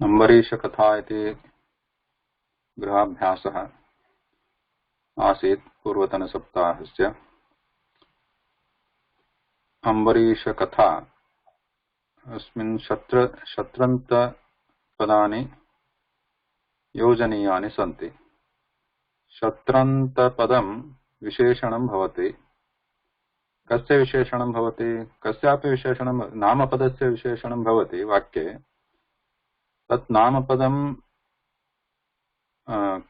अम्बरीषकथा इति गृहाभ्यासः आसीत् पूर्वतनसप्ताहस्य। अम्बरीषकथा अस्मिन् शत्रन्तपदानि योजनीयानि सन्ति। शत्रन्तपदं विशेषणं भवति। कस्य विशेषणं भवति? कस्यापि विशेषणं, नामपदस्य विशेषणं भवति वाक्ये। तत् नामपदं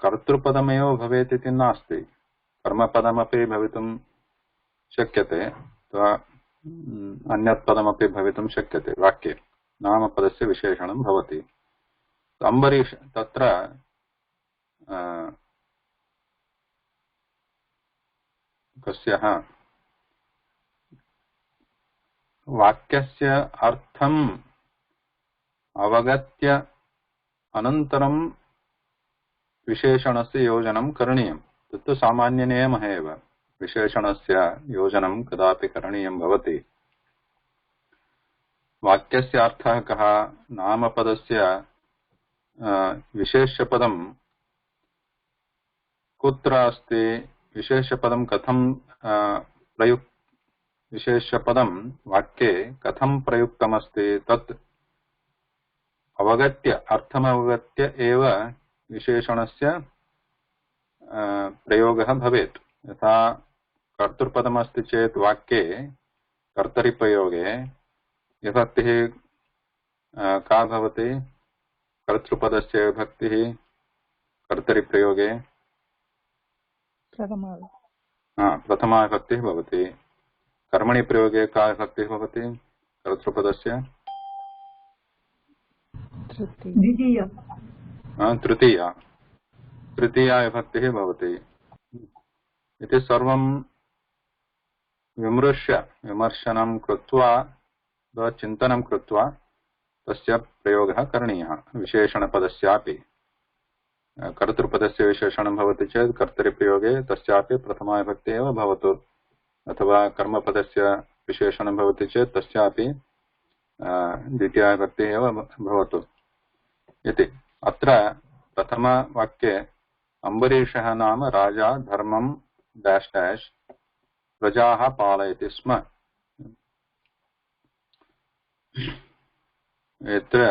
कर्तृपदमेव भवेत् इति नास्ति, कर्मपदमपि भवितुं शक्यते अथवा अन्यत् पदमपि भवितुं शक्यते। वाक्ये नामपदस्य विशेषणं भवति। अम्बरीष तत्र कस्यः वाक्यस्य अर्थम् अवगत्य अनन्तरं विशेषणस्य योजनं करणीयं। तत्तु सामान्यनियमः एव। विशेषणस्य योजनं कदापि करणीयं भवति। वाक्यस्य अर्थः कः? नामपदस्य विशेष्यपदं कुत्र अस्ति? विशेष्यपदं कथं विशेष्यपदं वाक्ये कथं प्रयुक्तमस्ति? तत् अवगत्य, अर्थमवगत्य एव विशेषणस्य प्रयोगः भवेत्। यथा कर्तृपदमस्ति चेत् वाक्ये कर्तरिप्रयोगे विभक्तिः का भवति? कर्तृपदस्य विभक्तिः कर्तरिप्रयोगे प्रथमा विभक्तिः भवति। कर्मणि प्रयोगे का विभक्तिः भवति? कर्तृपदस्य तृतीया विभक्तिः भवति। इति सर्वं विमर्शनं कृत्वा चिन्तनं कृत्वा तस्य प्रयोगः करणीयः। विशेषणपदस्यापि कर्तृपदस्य विशेषणं भवति चेत् कर्तरिप्रयोगे तस्यापि प्रथमा विभक्ति एव भवतु, अथवा कर्मपदस्य विशेषणं भवति चेत् तस्यापि द्वितीया विभक्ति एव भवतु इति। अत्र प्रथमवाक्ये अम्बरीषः नाम राजा धर्मं डैश डैश प्रजाः पालयति स्म।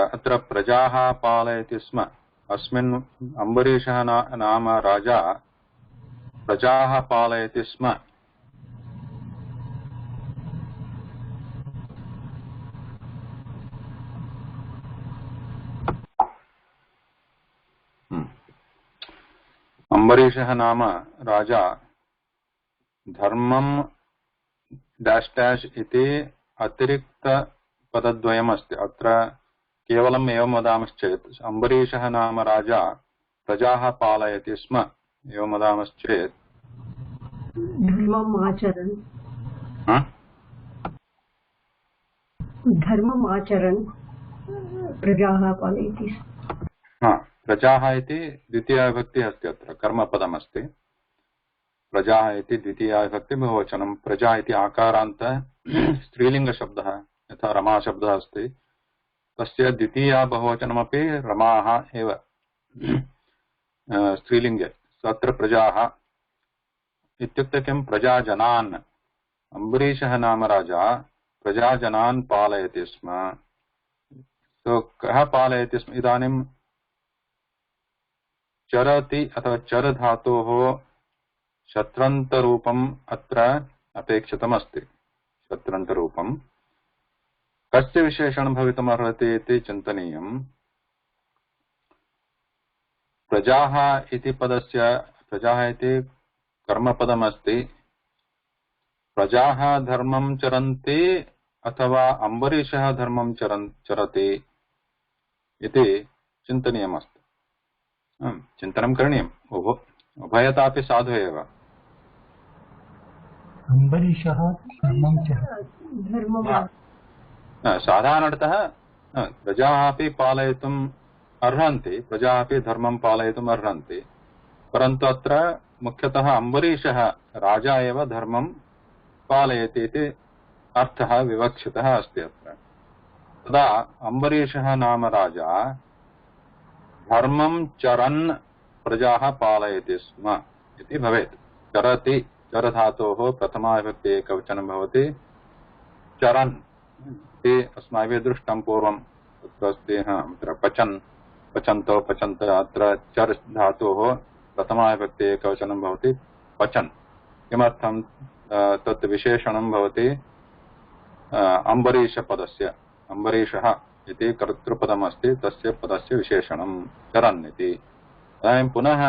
अत्र प्रजाः पालयति स्म। अस्मिन् अम्बरीषः नाम राजा प्रजाः पालयति स्म। अम्बरीषः नाम राजा धर्मं डैश डैश इति अतिरिक्तपदद्वयमस्ति। अत्र केवलम् एवं वदामश्चेत् अम्बरीषः नाम राजा प्रजाः पालयति स्म एवं वदामश्चेत् धर्मम् आचरन् प्रजाः पालयति। प्रजाः इति द्वितीया विभक्तिः अस्ति। अत्र कर्मपदमस्ति। प्रजाः इति द्वितीया विभक्ति बहुवचनं। प्रजा इति आकारान्त स्त्रीलिङ्गशब्दः, यथा रमाशब्दः अस्ति, तस्य द्वितीया बहुवचनमपि रमाः एव स्त्रीलिङ्गे। अत्र प्रजाः इत्युक्ते किं? प्रजाजनान्। अम्बरीषः नाम राजा प्रजाजनान् पालयति स्म। कः पालयति स्म? इदानीं चरति अथवा चर धातोः शत्रन्तरूपम् अत्र अपेक्षितमस्ति। शत्रन्तरूपं कस्य विशेषणं भवितुमर्हति इति चिन्तनीयम्। प्रजाः इति पदस्य, प्रजाः इति कर्मपदमस्ति। प्रजाः धर्मं चरन्ति अथवा अम्बरीषः धर्मं चरति इति चिन्तनीयमस्ति। चिन्तनं करणीयम्। उभयतापि साधु एव। अम्बरीषः साधारणतः प्रजाः अपि पालयितुम् अर्हन्ति, प्रजाः अपि धर्मं पालयितुम् अर्हन्ति, परन्तु अत्र मुख्यतः अम्बरीषः राजा एव धर्मं पालयति इति अर्थः विवक्षितः अस्ति अत्र। तदा अम्बरीषः नाम राजा धर्मं चरन् प्रजाः पालयति स्म इति भवेत्। चरति चर धातोः प्रथमा विभक्ति एकवचनं भवति चरन् इति अस्माभिः दृष्टं पूर्वं। तत्र अस्ति अत्र पचन् पचन्तो पचन्त अत्र चर् धातोः प्रथमा विभक्ति एकवचनं भवति पचन्। किमर्थं तत् विशेषणं भवति अम्बरीषपदस्य। अम्बरीषः इति कर्तृपदमस्ति तस्य पदस्य विशेषणं चरन् इति। इदानीं पुनः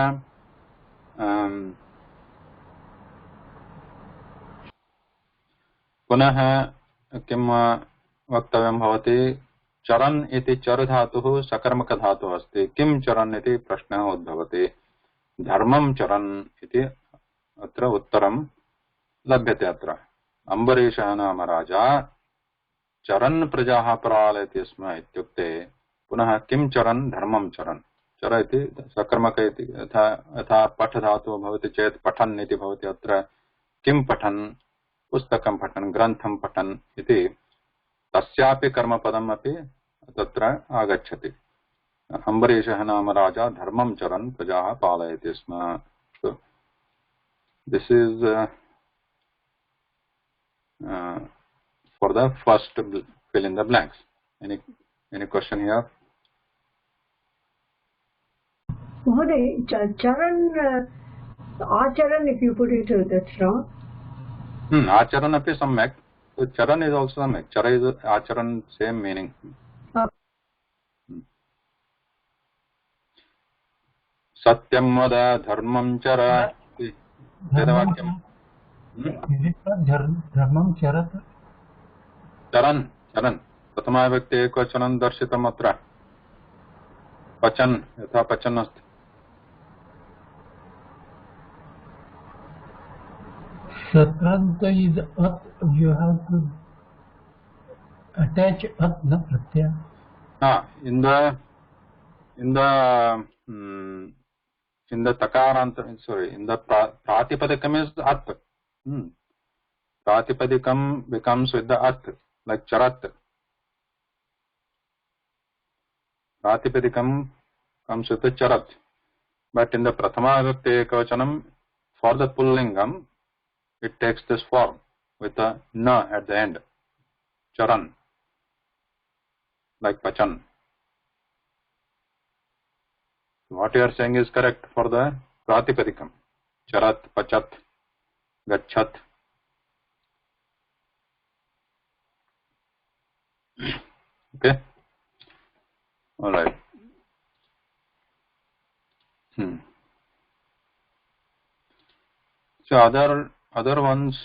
किं वक्तव्यं भवति। चरन् इति चर् धातुः सकर्मकधातुः अस्ति। किं चरन् इति प्रश्नः उद्भवति। धर्मं चरन् इति अत्र उत्तरं लभ्यते। अत्र अम्बरीषः नाम राजा चरन् प्रजाः पालयति स्म इत्युक्ते पुनः किं चरन् धर्मं चरन्। चर इति सकर्मक इति यथा पठ धातुः भवति चेत् पठन् इति भवति। अत्र किं पठन् पुस्तकं पठन् ग्रन्थं पठन् इति तस्यापि कर्मपदम् अपि तत्र आगच्छति। अम्बरीषः नाम राजा धर्मं चरन् प्रजाः पालयति स्म। This is for the first fill in the blanks. Any question here? Mohoday, charan, acharan, if you put it, that's wrong. Acharan api samyak. So charan is also samyak. Chara is acharan, same meaning. Satyam vada dharmam chara. Vedavakyam. धर्मं चरत् चरन् चरन् प्रथमा विभक्ति एकवचनं दर्शितम् अत्र। पचन् यथा पचन् अस्ति। Satranta is at, you have to attach at the pratyaya. In the takaranta, sorry, in the pratipadikam is at. Pratipadikam becomes with the at, like charat. Pratipadikam comes with the charat. But in the prathama vibhakti ekavachanam, for the pullingam, it takes this form with a na at the end. Charan. Like pachan. What you are saying is correct for the pratipadikam. Charat, pachat, gachat. Okay. All right. So other ones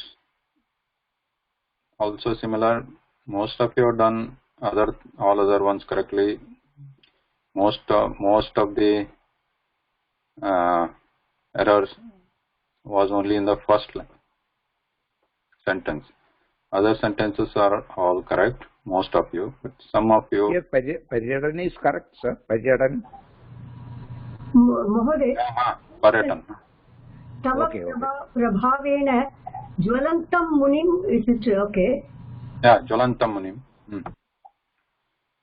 also similar. Most of you have done all other ones correctly. Most of the errors was only in the first sentence. Other sentences are all correct. Most of you, but some of you. Yes, Paryadan is correct, sir. Paryadan. Mohoday. Paryadan. Tava prabhavena jwalantam munim, is it okay? Yeah, jwalantam munim.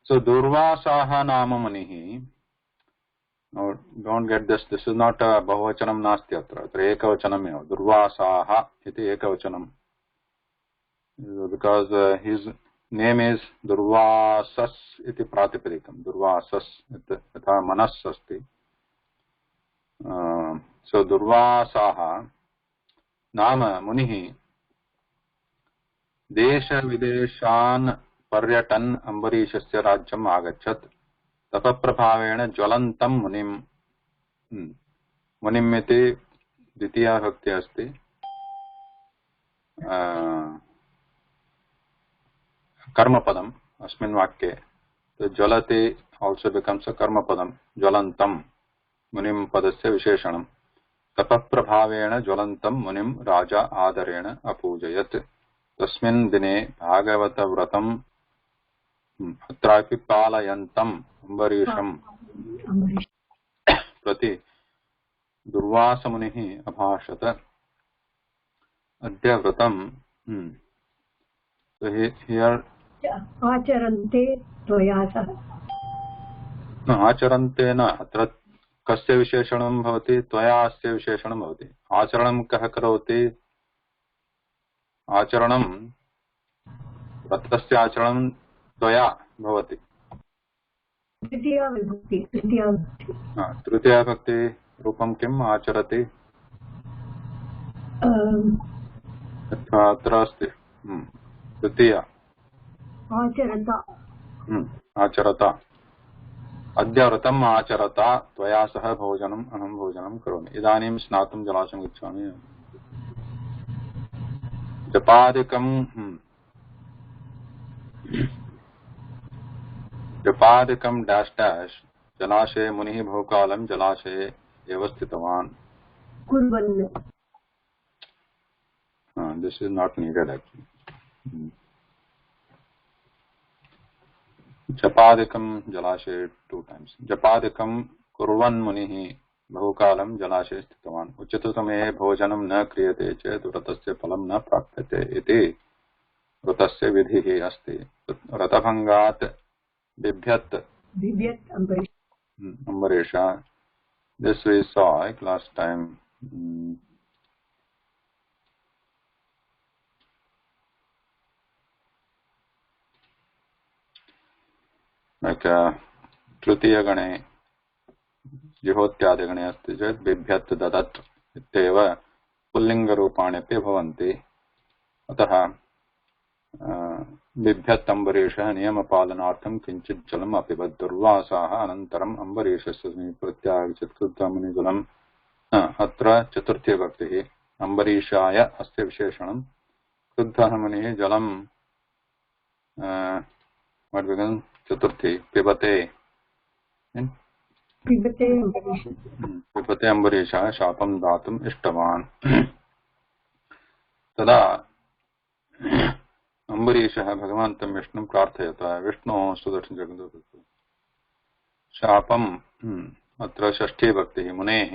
So Durvasaha nama munihi. Now don't get this. This is not a bahuvachanam nasti atra. Atra ekavachanam eva. Durvasaha iti ekavachanam. Because his name is Durvasas iti pratipadikam. Durvasas yatha manas asti. So Durvasaha nama munihi desha videshan पर्यटन अम्बरीषस्य राज्यम् आगच्छत् तपप्रभावेण ज्वलन्तं मुनिं मुनिम् इति द्वितीया विभक्ति अस्ति कर्मपदम् अस्मिन् वाक्ये ज्वलति also becomes a कर्मपदम् ज्वलन्तं मुनिं पदस्य विशेषणं तपप्रभावेण ज्वलन्तं मुनिं राजा आदरेण अपूजयत् तस्मिन् दिने भागवत व्रतं अत्रापि पालयन्तम् अम्बरीषं प्रति दुर्वासमुनिः अभाषत अद्य व्रतं so here आचरन्ते त्वया सह न आचरन्तेन अत्र कस्य विशेषणं भवति? त्वया अस्य विशेषणं भवति। आचरणं कः करोति? आचरणं व्रतस्य आचरणं त्वया भवति। तृतीया विभक्ति तृतीया भक्ति रूपं किम्? आचरति। अत्र अस्ति तृतीया आचरता आचरता। अद्य व्रतम् आचरता त्वया सह भोजनम् अहं भोजनं करोमि। इदानीं स्नातुं जलाशयं गच्छामि। जपादिकं डैश डैश जलाशये मुनिः बहुकालं जलाशये एव स्थितवान्। कुर्वन् this is not needed actually. जपादिकं जलाशये 2 times। जपादिकं कुर्वन् मुनिः बहुकालं जलाशये स्थितवान्। उचितसमये भोजनं न क्रियते चेत् व्रतस्य फलं न प्राप्यते इति व्रतस्य विधिः अस्ति। व्रतभङ्गात् बिभ्यत् Ambarish. This we saw last time. तृतीयगणे जुहोत्यादिगणे अस्ति चेत् बिभ्यत् ददत् इत्येव पुल्लिङ्गरूपाण्यपि भवन्ति। अतः बिभ्यत् अम्बरीषः नियमपालनार्थं किञ्चित् जलम् अपिबत्। दुर्वासाः अनन्तरम् अम्बरीषस्य समीपे प्रत्यागच्छत्। क्रुद्धः मुनिः जलम्। अत्र चतुर्थी विभक्तिः। अम्बरीषाय अस्य विशेषणं। क्रुद्धः मुनिः जलं चतुर्थी पिबते अम्बरीषः शापं दातुम् इष्टवान्। तदा अम्बरीषः भगवन्तं विष्णुं प्रार्थयतः विष्णोः सुदर्शनचक्रं शापम्। अत्र षष्ठी भक्तिः मुनेः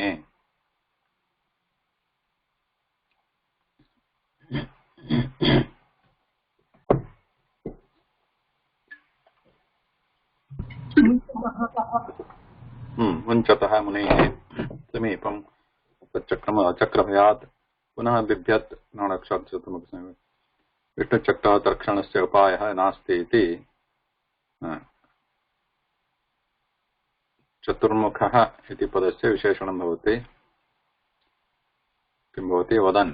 मुञ्चतः मुनेः समीपं चक्रभयात् पुनः बिभ्यत् विष्णुचक्रात् रक्षणस्य उपायः नास्ति इति चतुर्मुखः इति पदस्य विशेषणं भवति। किं भवति? वदन्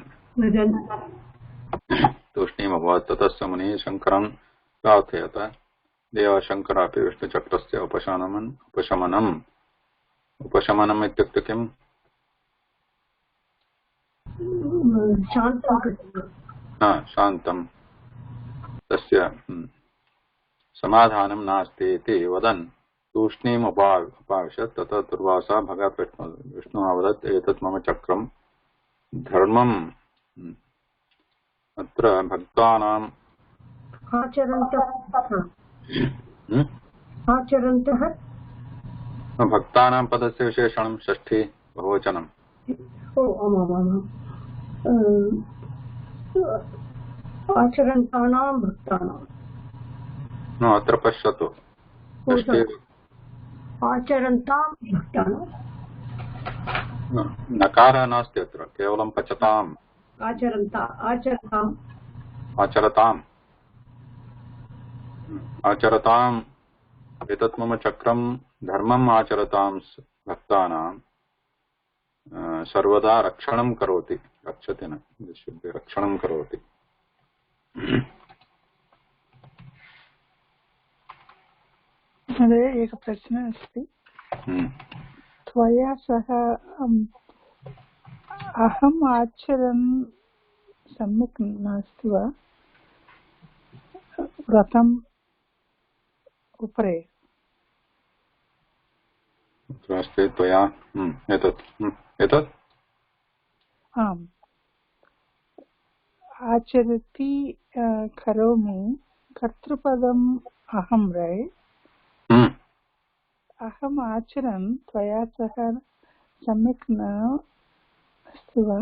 तूष्णीमभवत्। ततः मुनिः शङ्करं प्रार्थयत। देवशङ्करापि विष्णुचक्रस्य उपशमनम् इत्युक्ते किम्? शान्तं तस्य समाधानं नास्ति इति वदन् तूष्णीम् उपाविशत्। ततः दुर्वासा भगवत् विष्णुः अवदत् एतत् मम चक्रं धर्मम्। अत्र भक्तानाम् भक्तानां पदस्य विशेषणं षष्ठी बहुवचनम्। आचरन्तानां भक्तानां। अत्र पश्यतु आचरन्तां भक्तानां नकारः नास्ति। अत्र केवलं पचताम्। आचरताम् एतत् मम चक्रं धर्मम् आचरतां भक्तानां सर्वदा रक्षणं करोति। रक्षति न रक्षणं करोति। एक प्रश्नः अस्ति। त्वया सह अहम् आचरन् सम्यक् नास्ति वा व्रतम् उपरि? अस्ति त्वया एतत् आम् आचरति करोमि कर्तृपदम् अहं रैट्। अहम् आचरन् त्वया सह सम्यक् न अस्ति वा?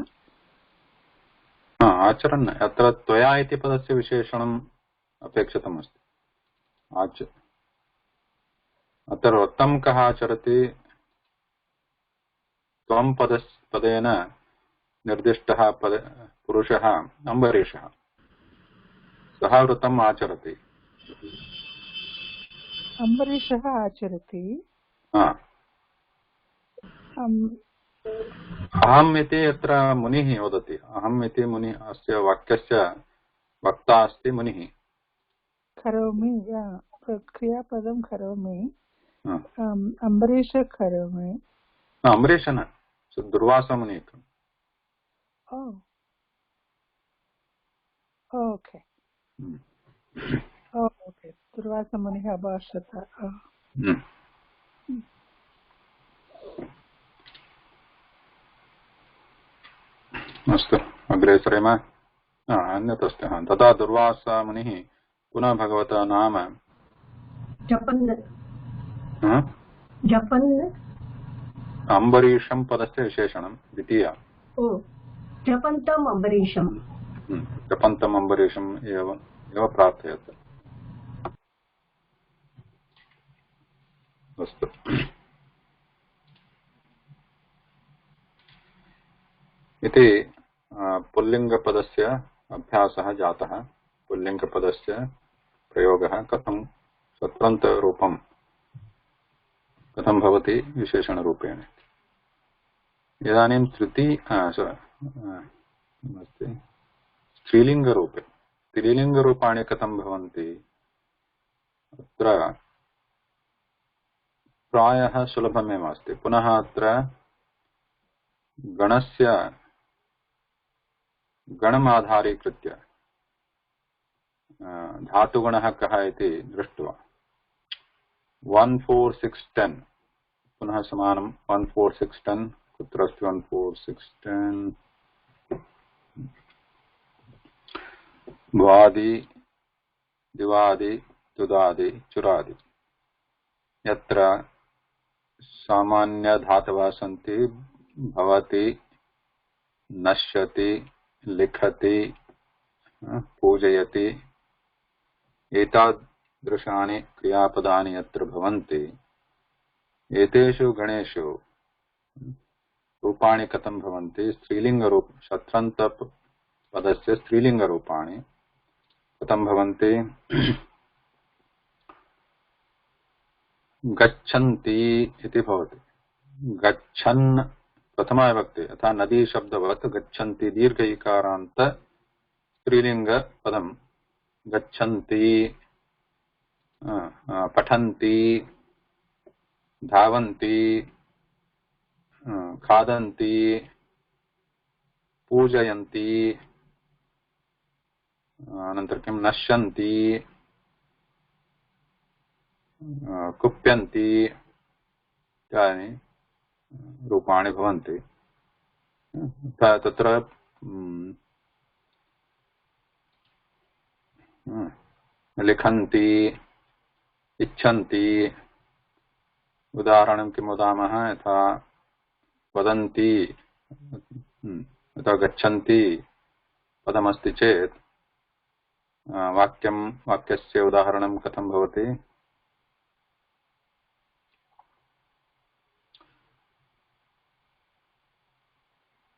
आचरन् अत्र त्वया इति पदस्य विशेषणम् अपेक्षितमस्ति। अत्र अत्र वृत्तं कः आचरति त्वं पदेन निर्दिष्टः पुरुषः अम्बरीषः सः व्रतम् आचरति अम्बरीषः आचरति अहम् इति अत्र मुनिः वदति अहम् इति मुनिः अस्य वाक्यस्य वक्ता अस्ति मुनिः करोमि क्रियापदं करोमि अम्बरीष करोमि अम्बरीष न दुर्वासा मुनिः ओके ओके दुर्वासा मुनिः अभाषत अस्तु अग्रे सरेम अन्यत् अस्ति तदा दुर्वासा मुनिः पुनः भगवतः नाम जपन् अम्बरीषं पदस्य विशेषणं द्वितीया जपन्तम् अम्बरीषं जपन्तम् अम्बरीषम् एव प्रार्थयत् अस्तु इति पुल्लिङ्गपदस्य अभ्यासः जातः पुल्लिङ्गपदस्य प्रयोगः कथं सत्रन्तरूपं कथं भवति विशेषणरूपेण इदानीं स्त्रीलिङ्गरूपे स्त्रीलिङ्गरूपाणि कथं भवन्ति अत्र प्रायः सुलभमेव अस्ति पुनः अत्र गणस्य गणमाधारीकृत्य धातुगणः कः इति दृष्ट्वा 1 4 6 10 पुनः समानं 1 4 6 10 कुत्र अस्ति 1 4 6 10 भ्वादि दिवादि तुदादि चुरादि यत्र सामान्य धातवः सन्ति भवति नश्यति लिखति पूजयति एतादृशानि क्रियापदानि यत्र भवन्ति एतेषु गणेषु रूपाणि कथं भवन्ति स्त्रीलिङ्गरूप शत्रन्तपदस्य स्त्रीलिङ्गरूपाणि कथं भवन्ति गच्छन्ति इति भवति गच्छन् प्रथमा विभक्ति यथा नदी शब्दवत् गच्छन्ति दीर्घ इकारान्त स्त्रीलिङ्गपदं गच्छन्ति पठन्ति धावन्ति खादन्ति पूजयन्ति अनन्तरं किं नश्यन्ति कुप्यन्ति इत्यादि रूपाणि भवन्ति तत्र लिखन्ति इच्छन्ति उदाहरणं किं वदामः यथा वदन्ति यथा गच्छन्ति पदमस्ति चेत् वाक्यस्य उदाहरणं कथं भवति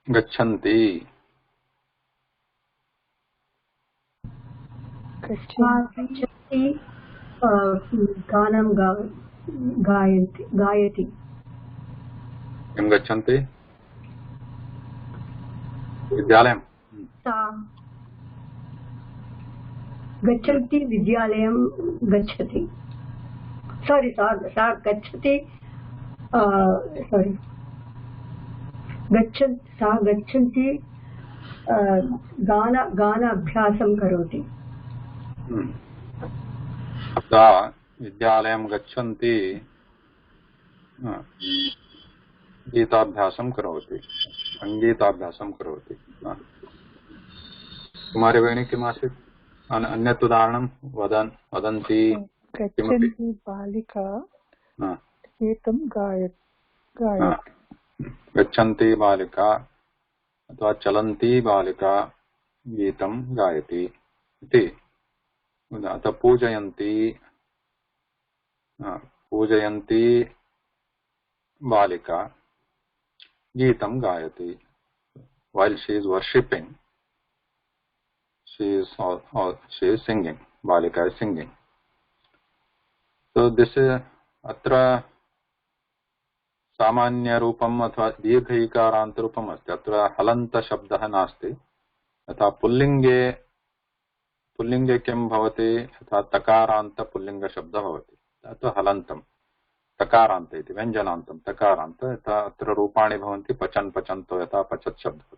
गच्छन्ति गानं गायति किं गच्छन्ति विद्यालयं गच्छन्ति विद्यालयं गच्छति सारी सा गच्छति सारी सा गच्छन्ति गानाभ्यासं करोति सा विद्यालयं गच्छन्ति गीताभ्यासं करोति सङ्गीताभ्यासं करोति कुमारी भगिनी किम् आसीत् अन्यत् उदाहरणं वदन्ति गच्छन्ति बालिका गीतं गायति गच्छन्ति बालिका अथवा चलन्ती बालिका गीतं गायति इति अतः पूजयन्ति पूजयन्ती बालिका गीतं गायति. While she is worshipping, she is singing. Balika is singing. So this is atra सामान्य रूपम अथवा दीर्घ इकारांत रूपम अस्ति. अत्र हलन्त शब्दः नास्ति. यथा पुल्लिंगे किं भवति, यथा तकारांत पुल्लिंग शब्दः भवति, तत् हलन्तम्. तकारांत इति व्यञ्जनान्तं तकारांत. यथा अत्र रूपाणि भवन्ति पचन् पचन्तो, यथा पचत् शब्दः.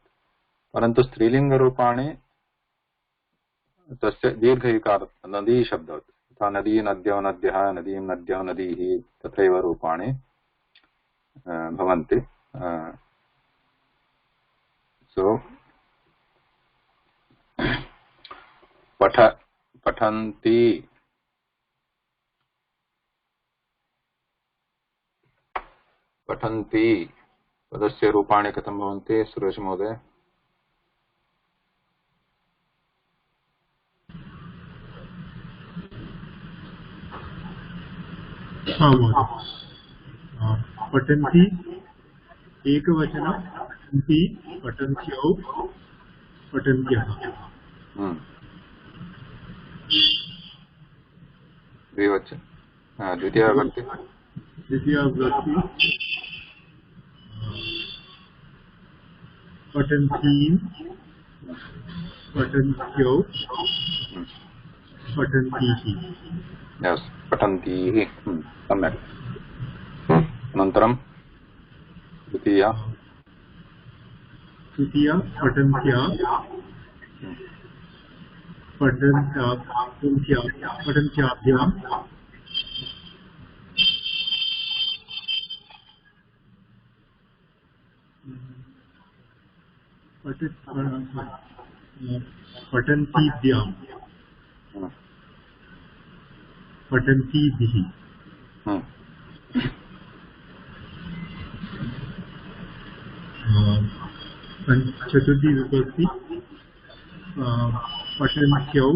परन्तु स्त्रीलिंग रूपाणि तस्य दीर्घ इकार नदी शब्दः. यथा नदी नद्यो नद्यः, नदीं नद्यो नदीः, तथैव रूपाणि भवन्ति. सो पठन्ति पदस्य रूपाणि कथं भवन्ति सुरेश महोदय? पठन्ति एकवचनं, पठन्ति, पठन्त्यो, पठन्त्यः. द्विवचन. द्वितीया विभक्ति पठन्तीं, पठन्त्यो, पठन्तीः. यस्, पठन्तीः. सम्यक्. अनन्तरं द्वितीया पठन्त्या, पठन्त्याभ्यां, पठन्तीभ्यां, पठन्तीभिः. चतुर्थी विभक्ति पठन्त्यौ,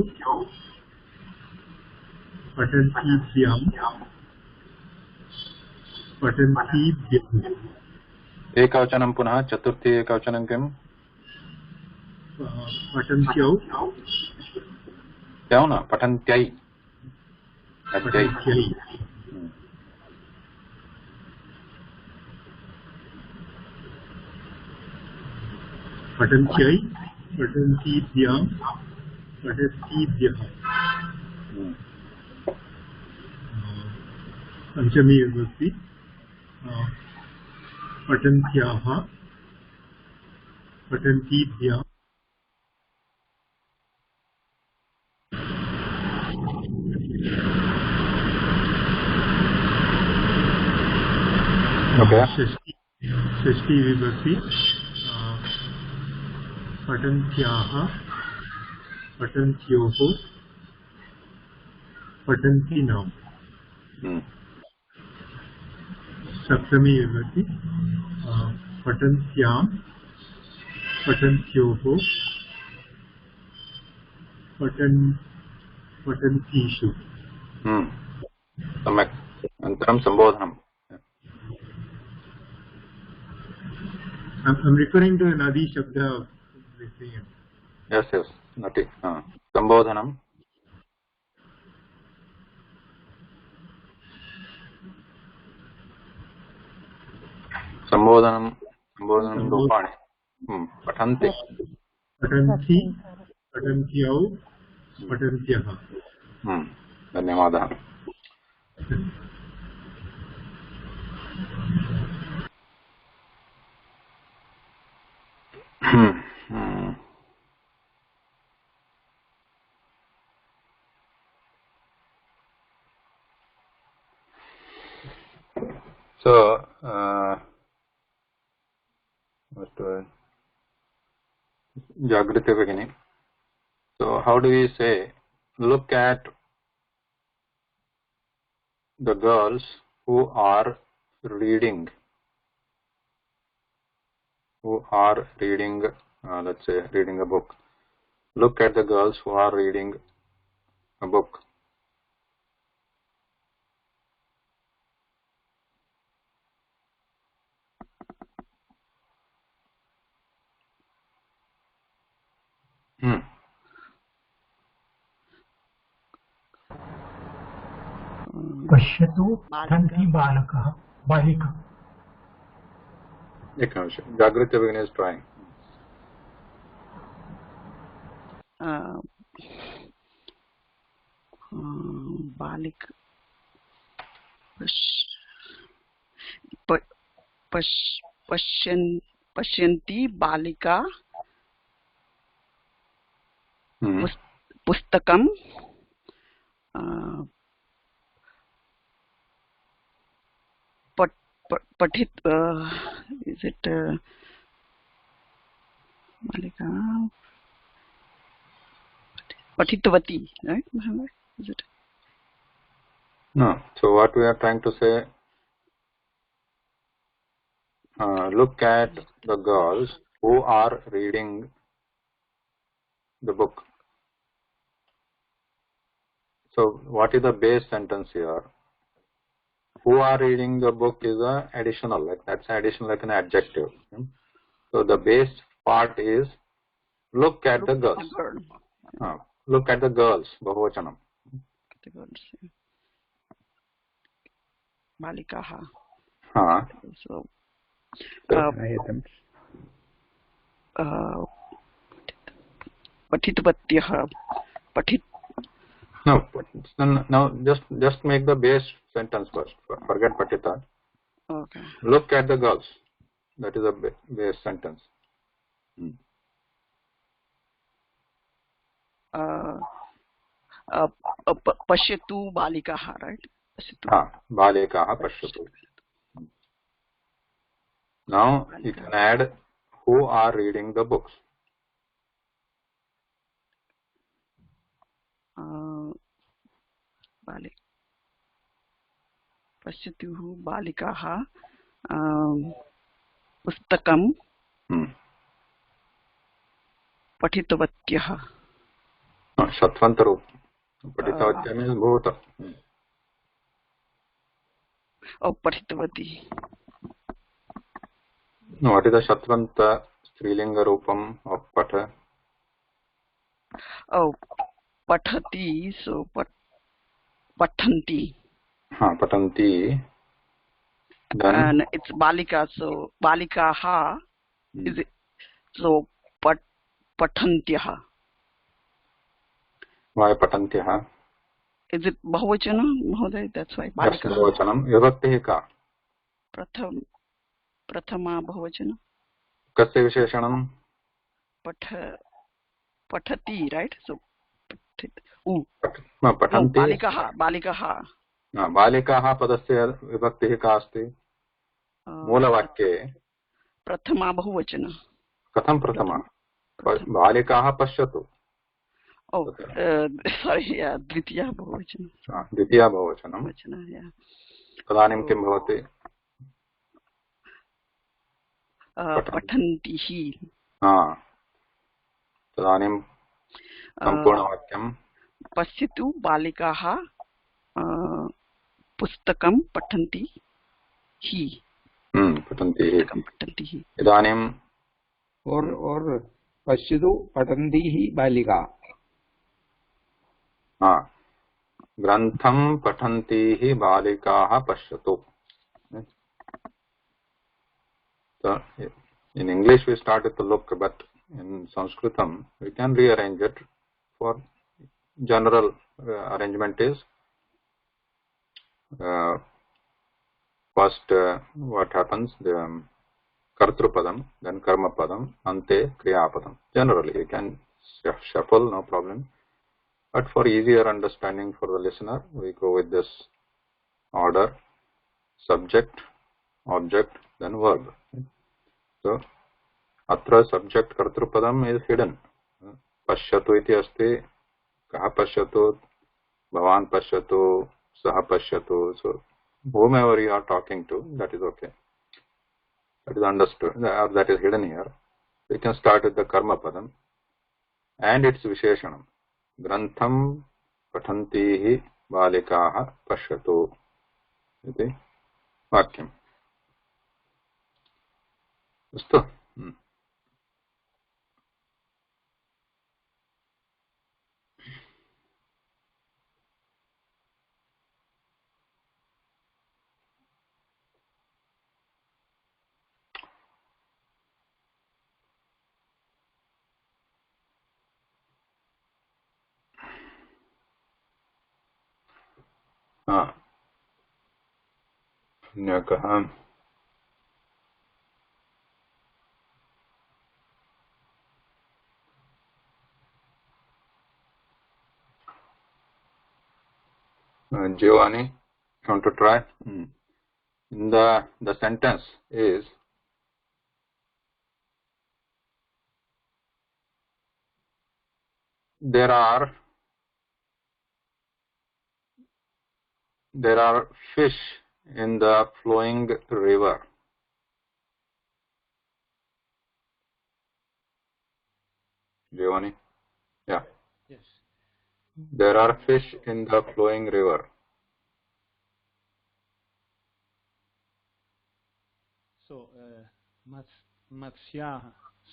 पठन्तीभ्यां, पठन्तीभ्यः. एकवचनं पुनः. चतुर्थी एकवचनं किम्? पठन्त्यौ, क्यों न पठन्त्यै. पठन्त्यै. पठन्त्यै, पठन्तीभ्यां, पठन्तीभ्यः. पंचमी विभक्ति पठन्त्याः, पठन्तीभ्यां, षष्ठी विभक्ति पठन्त्याः, पठन्त्योः, पठन्तीनां. सप्तमी विभक्ति पठन्त्यां, पठन्त्योः, पठन्तीषु. सम्यक्. अनन्तरं सम्बोधनम्. I'm referring to Nadi Shabda. Yes, Nati. Sambodhanam. Sambodhanam रूपाणि. पठन्ति, पठन्ति, पठन्त्यौ, पठन्त्यः. धन्यवादः. So, Jagriti beginning. So, how do we say, look at the girls who are reading, let's say, reading a book. Look at the girls who are reading a book. पश्यतु पठन्ति बालकः बालिका एकनिमिषं जागृति भगिनी इस् ट्रायिङ्ग् बालिक पश्यन्ति बालिका पुस्तकं पठित इज इट बालिका पठितवती right is it no so what we are trying to say look at the girls who are reading the book. So what is the base sentence here? Who are reading the book is a additional, like that's an additional, like an adjective. So the base part is look at the girls. Look at the girls, bahuvachanam. The girls. Balikaha. So पठितवत्यः पठित no just make the base sentence first. Forget patita. Okay. Look at the girls. That is a base sentence. पश्यतु बालिकाः, right? बालिकाः पश्यतु. Now you can add who are reading the books. पश्यतुः बालिकाः पुस्तकं पठितवत्यः. षत्वन्तरूप पठितवत्यः means bhuta. पठितवती. No, what is the Shattvanta Strilinga Rupam of Patha? Pathati, so Pathanti. Patanti. Then And it's Balika, so Balikaha is it, so Pathantyah. Why Patantyah? Is it Bahuvachana, Mahoday? That's why. Yes, Bahuvachanam. Vibhakti ka? प्रथमा बहुवचन. कस्य विशेषणं? पठति, right? So पठन्ति. बालिकाः. बालिकाः पदस्य विभक्तिः का अस्ति? मूलवाक्ये प्रथमा बहुवचन. कथं प्रथमा? बालिकाः पश्यतु. Sorry, द्वितीया बहुवचन. द्वितीया बहुवचनं. तदानीं किं भवति? पठन्तिः. तदानीं सम्पूर्णवाक्यं पश्यतु बालिकाः पुस्तकं पठन्ति हि. पठन्ति. इदानीं और पश्यतु पठन्ति हि बालिका. ग्रन्थं पठन्ति हि बालिकाः पश्यतु. So in English we start with the look, but in Sanskritam we can rearrange it. For general arrangement is first what happens, the kartrupadam, then karmapadam, ante kriyapadam. Generally you can shuffle, no problem, but for easier understanding for the listener we go with this order: subject, object, then verb. So atra subject kartrupadam is hidden. Pashyatu iti asti. Kaha pashyatu, bhavan pashyatu, saha pashyatu. So whomever you are talking to, that is okay. That is understood, that is hidden here. We can start with the karma padam and its visheshanam. Grantham pathantihi balikaha pashyatu iti vakyam. Astu. अन्यकः Giovanni, you want to try? In the sentence is there are fish in the flowing river. Giovanni? Yeah. Yes. There are fish in the flowing river. So, Matsyaः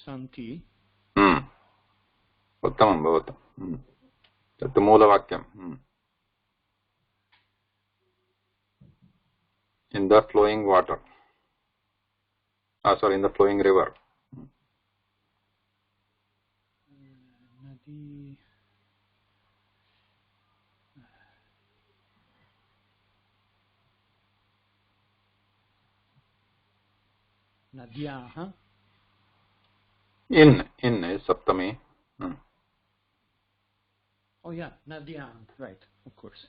Santi. उत्तमं भवतु तत् मूलवाक्यम् in the flowing water, sorry, in the flowing river. Nadi Nadyah. In is saptami. Oh yeah, Nadyam, right, of course.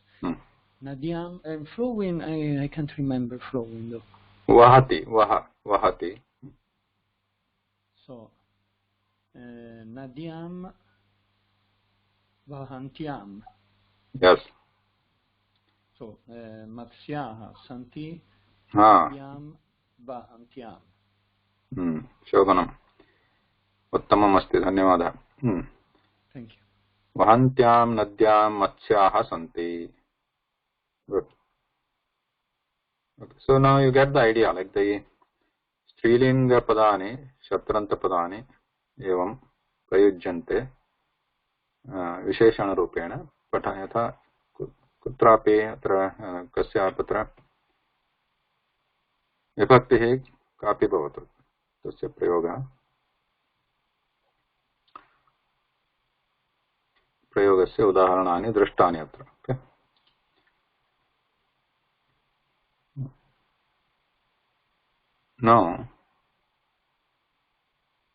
Nadyam and flowing, I can't remember flowing though. Vahati. So, Nadyam Vahantyam. Yes. So, Matsyaः Santi हाँ. Nadyam Vahantyam. शोभनम् उत्तमम् अस्ति धन्यवादः. Thank you. वहन्त्यां नद्यां मत्स्याः सन्ति. Good. Okay. So now you get the idea, like the स्त्रीलिंग पदानि शत्रन्त पदानि एवं प्रयुज्यन्ते विशेषण रूपेण पठा यथा कुत्रापि अत्र कस्यापि अत्र विभक्तिः कापि भवतु तस्य प्रयोगस्य उदाहरणानि दृष्टानि अत्र. Okay? Now,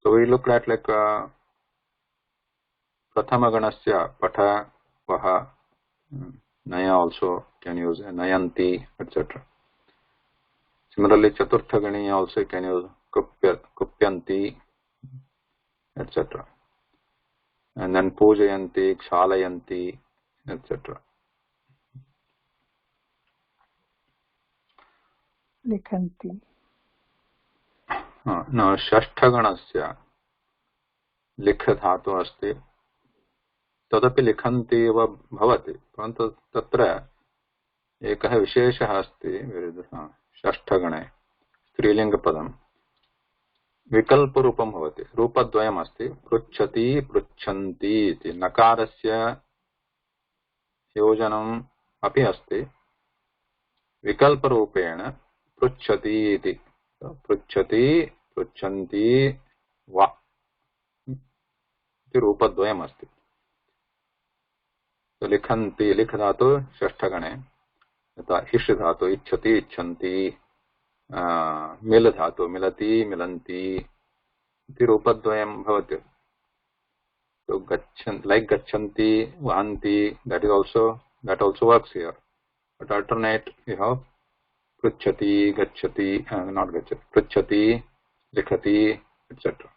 so we look at like prathama ganasya patha, vaha, naya also can use nayanti, etc. Similarly, chaturtha ganiya also can use kupyanti, etc. And then pujayanti, kshalayanti, etc. Likhanti. No, षष्ठगणस्य लिख धातु अस्ति तदपि लिखन्ति एव भवति परन्तु तत्र एकः विशेषः अस्ति षष्ठगणे स्त्रीलिङ्गपदं विकल्परूपं भवति रूपद्वयम् अस्ति पृच्छति पृच्छन्ति इति नकारस्य योजनम् अपि अस्ति विकल्परूपेण पृच्छति इति पृच्छति पृच्छन्ति वा इति रूपद्वयम् अस्ति. लिखन्ति लिख धातु षष्ठगणे यथा इष् धातु इच्छति इच्छन्ति मिल धातु मिलति मिलन्ति इति रूपद्वयं भवति. So like गच्छन्ति वहन्ति that also works here, but alternate you have पृच्छति गच्छति not गच्छति पृच्छति लिखति etc.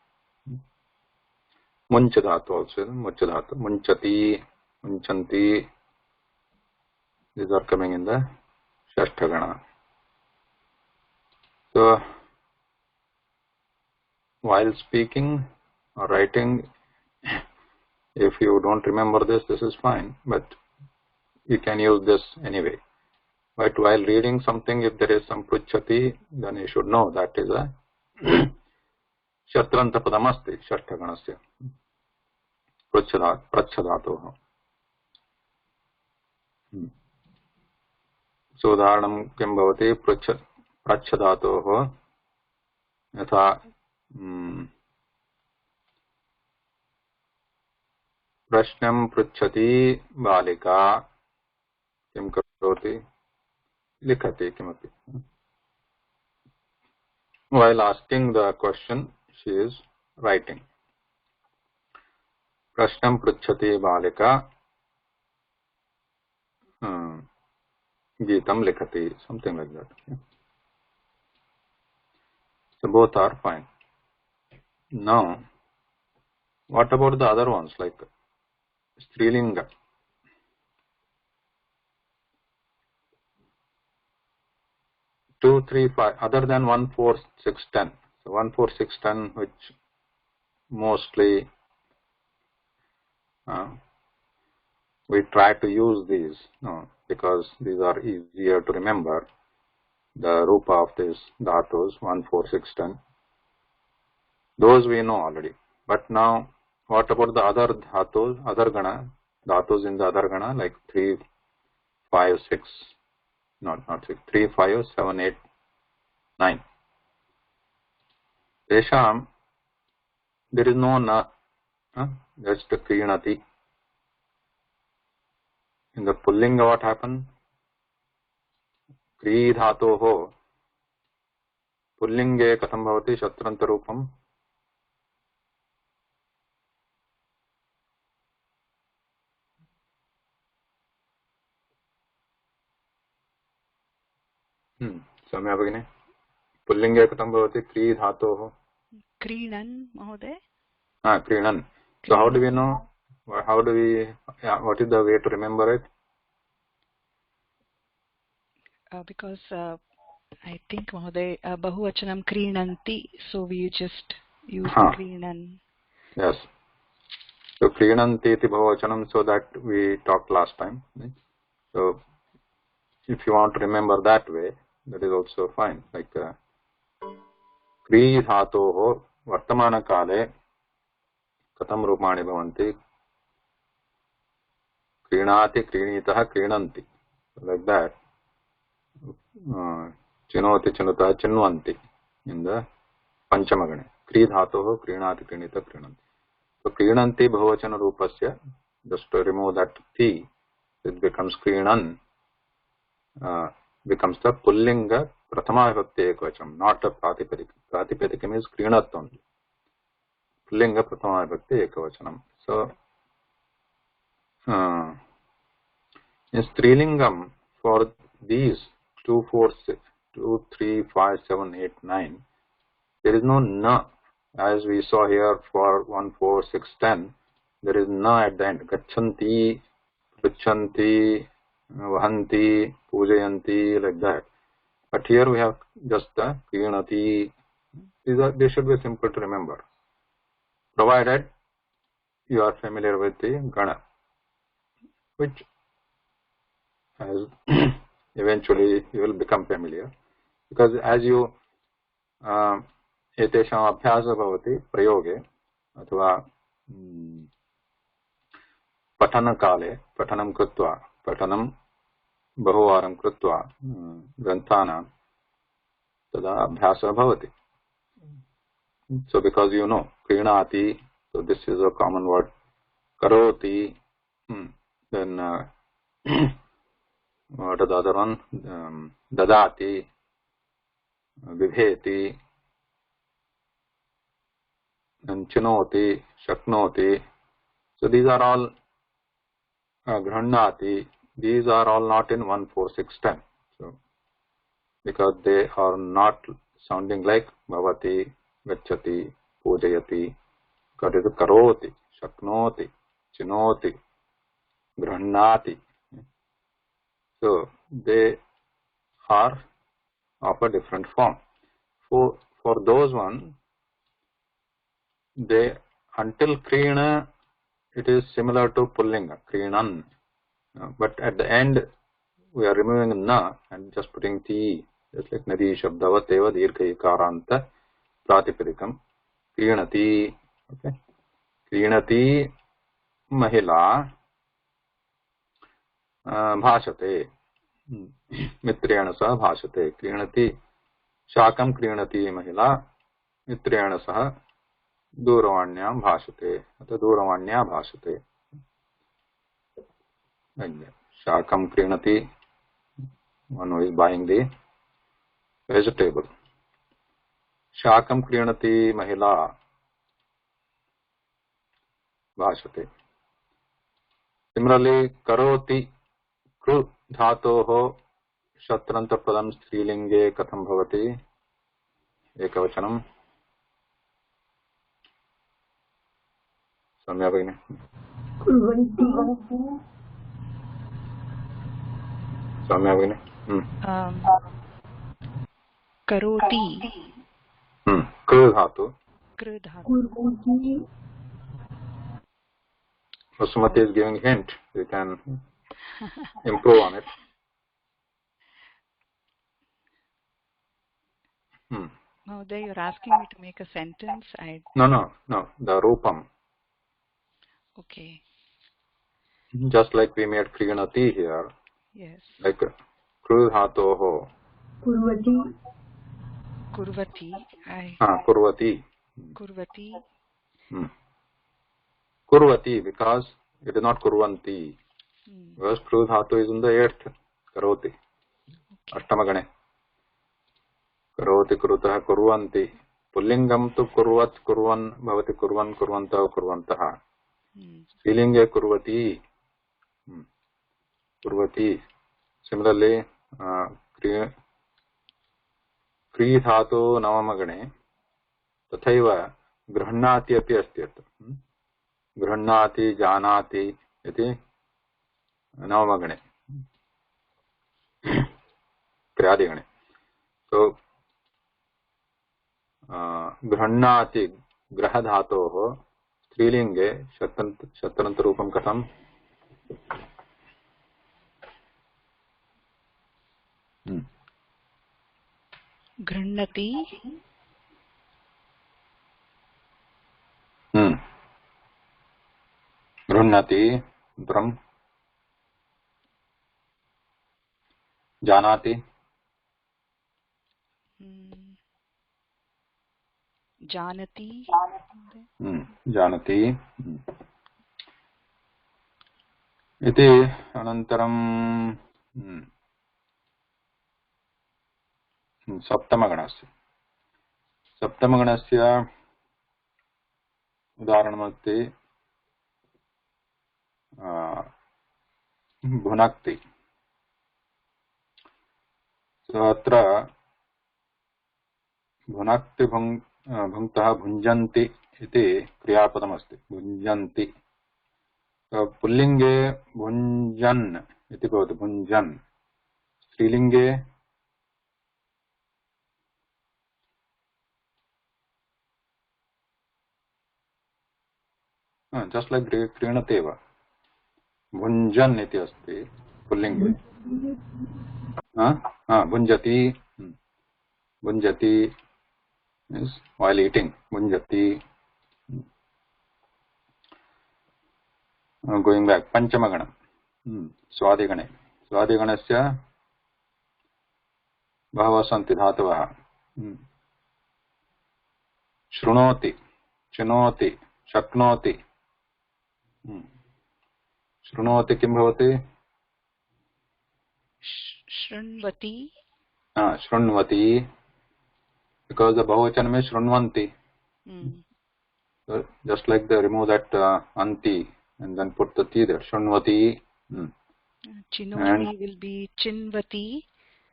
मुञ्च धातु also मुच्च धातु मुञ्चति मुञ्चन्ति these are coming in the षष्ठगण. So while speaking or writing, if you don't remember this is fine, but you can use this anyway. But while reading something, if there is some pruchati, then you should know that is a shatranta padamasti षष्ठगणस्य प्रच्छधातोः. So उदाहरणं किं भवति प्रच्छधातोः यथा प्रश्नं पृच्छति बालिका किं करोति लिखति किमपि. While asking the question, she is writing. प्रश्नं पृच्छति बालिका, गीतं लिखति, something like that. So both are fine. Now, what about the other ones like Strilinga? Two, three, five, other than 1, 4, 6, 10. So 1, 4, 6, 10, which mostly we try to use these because these are easier to remember. The rupa of these dhatus, 1, 4, 6, 10. Those we know already. But now, what about the other dhatus, other gana, dhatus in the other gana, like 3, 5, 6, not 6, 3, 5, 7, 8, 9. Tesham, there is no na, just krinati. In the pullinga, what happened? Kri dhatoho pullinge katham bhavati shatranta rupam. Samya Bhagini. Pullinge katham bhavati kri dhatoho. Krinan, Mahoday. Krinan. So how do we know? How do we? What is the way to remember it? Because I think Mahoday Bahuvachanam Krinanti, so we just use Krinan. Yes. So Krinanti iti Bahuvachanam, so that we talked last time. Right? So if you want to remember that way, that is also fine. Like Kri dhatoho vartamana kale katham rupani bhavanti Krinati krinitah krinanti. Like that. Chinoti chinutah chinvanti in the Panchamagane. Kri dhatoho krinati krinitah krinanti. So krinanti bahuvachana rupasya, just to remove that ti, it becomes krinan, becomes the pullinga prathama vibhakti ekvacham, not a pratipadika. Pratipadika means krinat only. Pullinga prathama vibhakti ekvachanam. So in Strilingam, for these 2, 4, 6, 2, 3, 5, 7, 8, 9, there is no na. As we saw here for 1, 4, 6, 10, there is na at the end. Gachanti, pruchanti, vahanti, pujayanti, like that. But here we have just the krinati. They should be simple to remember, provided you are familiar with the gana, which as eventually you will become familiar, because as you एतेषाम् अभ्यासः भवति प्रयोगे अथवा पठनकाले पठनं कृत्वा पठनं बहुवारं कृत्वा ग्रन्थानां तदा अभ्यासः भवति. So because you know क्रीणाति, so this is a common word. Karoti, then what is the other one? Dadati, vibheti, and chinoti, shaknoti. So these are all grannati. These are all not in 1, 4, 6, 10. So because they are not sounding like bhavati, gacchati, pujayati. Because it is karoti, shaknoti, chinoti, grannati. So they are of a different form. For those one, they until krina, it is similar to pullinga, krinan. But at the end, we are removing na and just putting ti, just like nadi shabdavat eva dirgha ikaranta pratipadikam. Krinati, okay. Krinati mahila bhashate, मित्रेण सह भाषते. क्रीणति शाकं क्रीणति महिला मित्रेण सह दूरवाण्यां भाषते अथवा दूरवाण्या भाषते. शाकं क्रीणति one who is buying the vegetable. शाकं क्रीणति महिला भाषते. Similarly, करोति कृ धातोः शत्रन्तपदं स्त्रीलिङ्गे कथं भवति? एकवचनं. सम्यक् भगिनि. सम्यक् भगिनि. करोति कृ धातु. Vasumati is giving hint. You can improve on it. Mahoday, you're asking me to make a sentence. No. The Rupam. Okay. Just like we made Kriganati here. Yes. Like Kru Dhatoho. Kurvati. Kurvati. Kurvati, because it is not Kurvanti. Because Kru Dhatu is in the 8th. Karoti. Ashtamagane. Karoti, Kurutah, Kurvanti. Pullingam tu Kurvat, Kurvan, Bhavati, Kurvan, Kurvanta, Kurvantaha. Srilinga Kurvati. Kurvati. Similarly, क्री धातु नवमगणे तथैव गृह्णाति अपि अस्ति. गृह्णाति जानाति इति नवमगणे क्रियादिगणे. तो गृह्णाति ग्रह धातोः स्त्रीलिङ्गे शत्रन्तरूपं कथम्? गृह्णति गृह्णति जानाति जानति इति. अनन्तरं सप्तमगणस्य उदाहरणमस्ति भुनक्ति. अत्र भुनक्ति भुङ्क्तः भुञ्जन्ति इति क्रियापदमस्ति. भुञ्जन्ति. पुल्लिङ्गे भुञ्जन् इति भवति. भुञ्जन्. स्त्रीलिङ्गे जस्ट लाइक क्रीणते एव. भुञ्जन् इति अस्ति पुल्लिङ्गे. भुञ्जति. भुञ्जति means while eating. भुञ्जति. Going back, पञ्चमगणं स्वादिगणे. स्वादिगणस्य बहवः सन्ति धातवः. शृणोति, चिनोति, शक्नोति. शृणोति किं भवति? शृण्वति. शृण्वति. Because the बहुवचन में शृण्वन्ति. So just like they remove that anti and then put the ti there. Shunvati. Chinoti will be chinvati.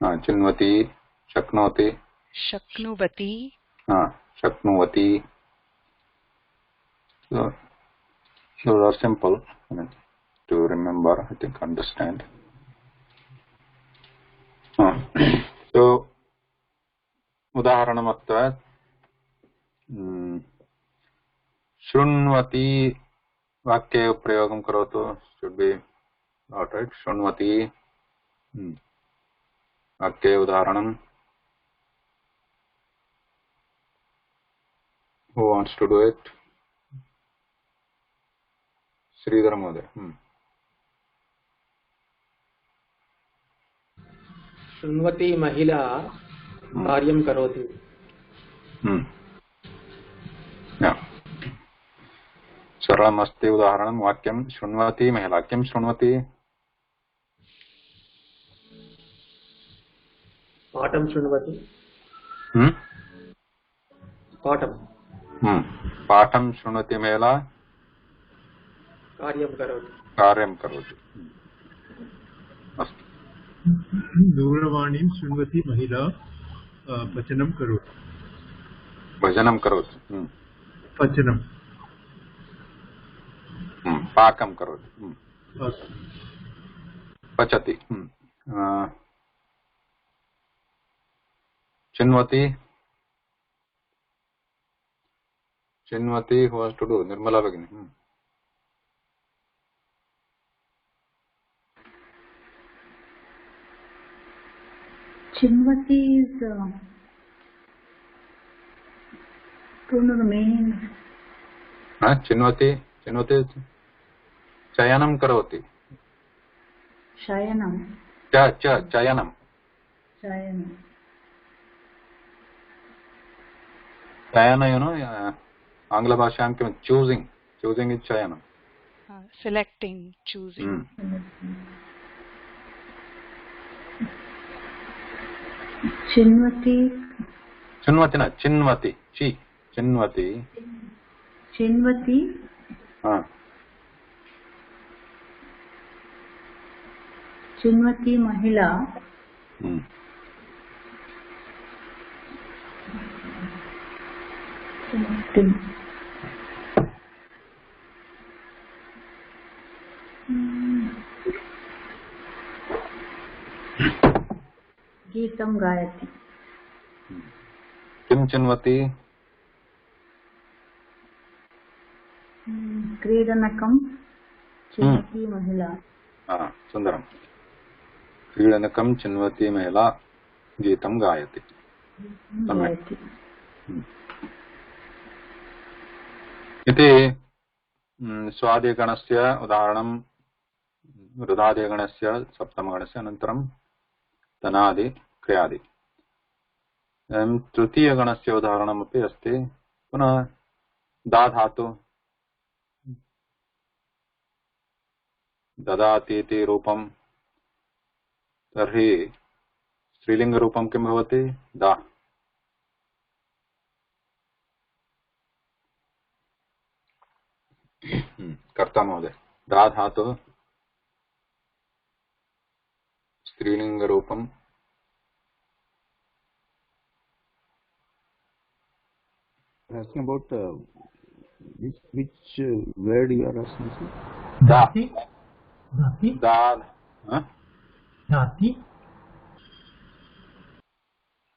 Chinvati. Shaknoti. Shaknuvati. Shaknuvati. So those are simple, I mean, to remember, I think, understand. So उदाहरणमत्र शृण्वति वाक्ये प्रयोगं करोतु. should be all right. शृण्वति वाक्ये उदाहरणं. who wants to do it? Shridhar महोदय. शृण्वति महिला कार्यं करोति. सरलमस्ति. उदाहरणं वाक्यं शृण्वति महिला. किं शृण्वति? पाठं शृण्वति पाठं शृणोति महिला कार्यं करोति अस्तु दूरवाणीं शृण्वति महिला पचनं करोति भजनं करोति पचनं पाकं करोति पचति चिन्वति who has to do Nirmala Bhagini Chinvati is don't know the meaning. चिन्वति चयनं करोति Shayanam. चयनं चयन आंग्लभाषायां किं चूसिंग इज चयनं selecting, choosing. Chinvati चिन्वति न चिन्वति चिन्वती महिला गीतं गायति किं चिन्वति क्रीडनकं चिन्वती महिला सुन्दरं क्रीडनकं चिन्वती महिला गीतं गायति इति स्वादिगणस्य उदाहरणं रुदादिगणस्य सप्तमगणस्य अनन्तरं तनादि क्रियादि तृतीयगणस्य उदाहरणमपि अस्ति पुनः दा धातु ददाति इति रूपं तर्हि स्त्रीलिङ्गरूपं किं भवति दा कर्ता महोदय दा धातुः स्त्रीलिङ्गरूपं asking about which word you are asking, sir? Dati.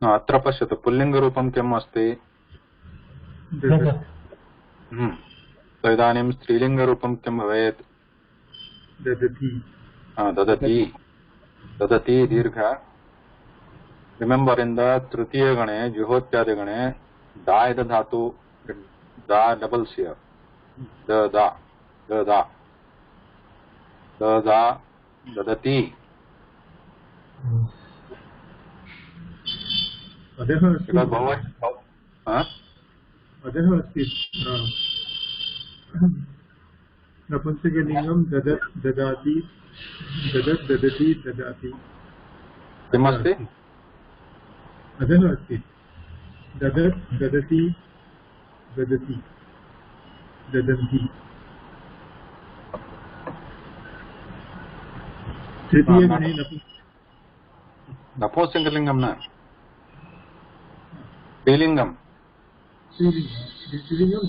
अत्र पश्यतु पुल्लिङ्गरूपं किम् अस्ति इदानीं स्त्रीलिङ्गरूपं किं भवेत् ददति दीर्घ रिमेम्बर् इन् द तृतीयगणे जुहोत्यादिगणे दा इद धातु दा डबल्स् हियर् ददति अधः अस्ति नपुंसकलिङ्गं ददत् ददाति ददत् ददति ददाति किमस्ति अधः अस्ति ददत् ददति ददति ददन्ति तृतीयगणे नपुंसकलिङ्गं न स्त्रीलिङ्गं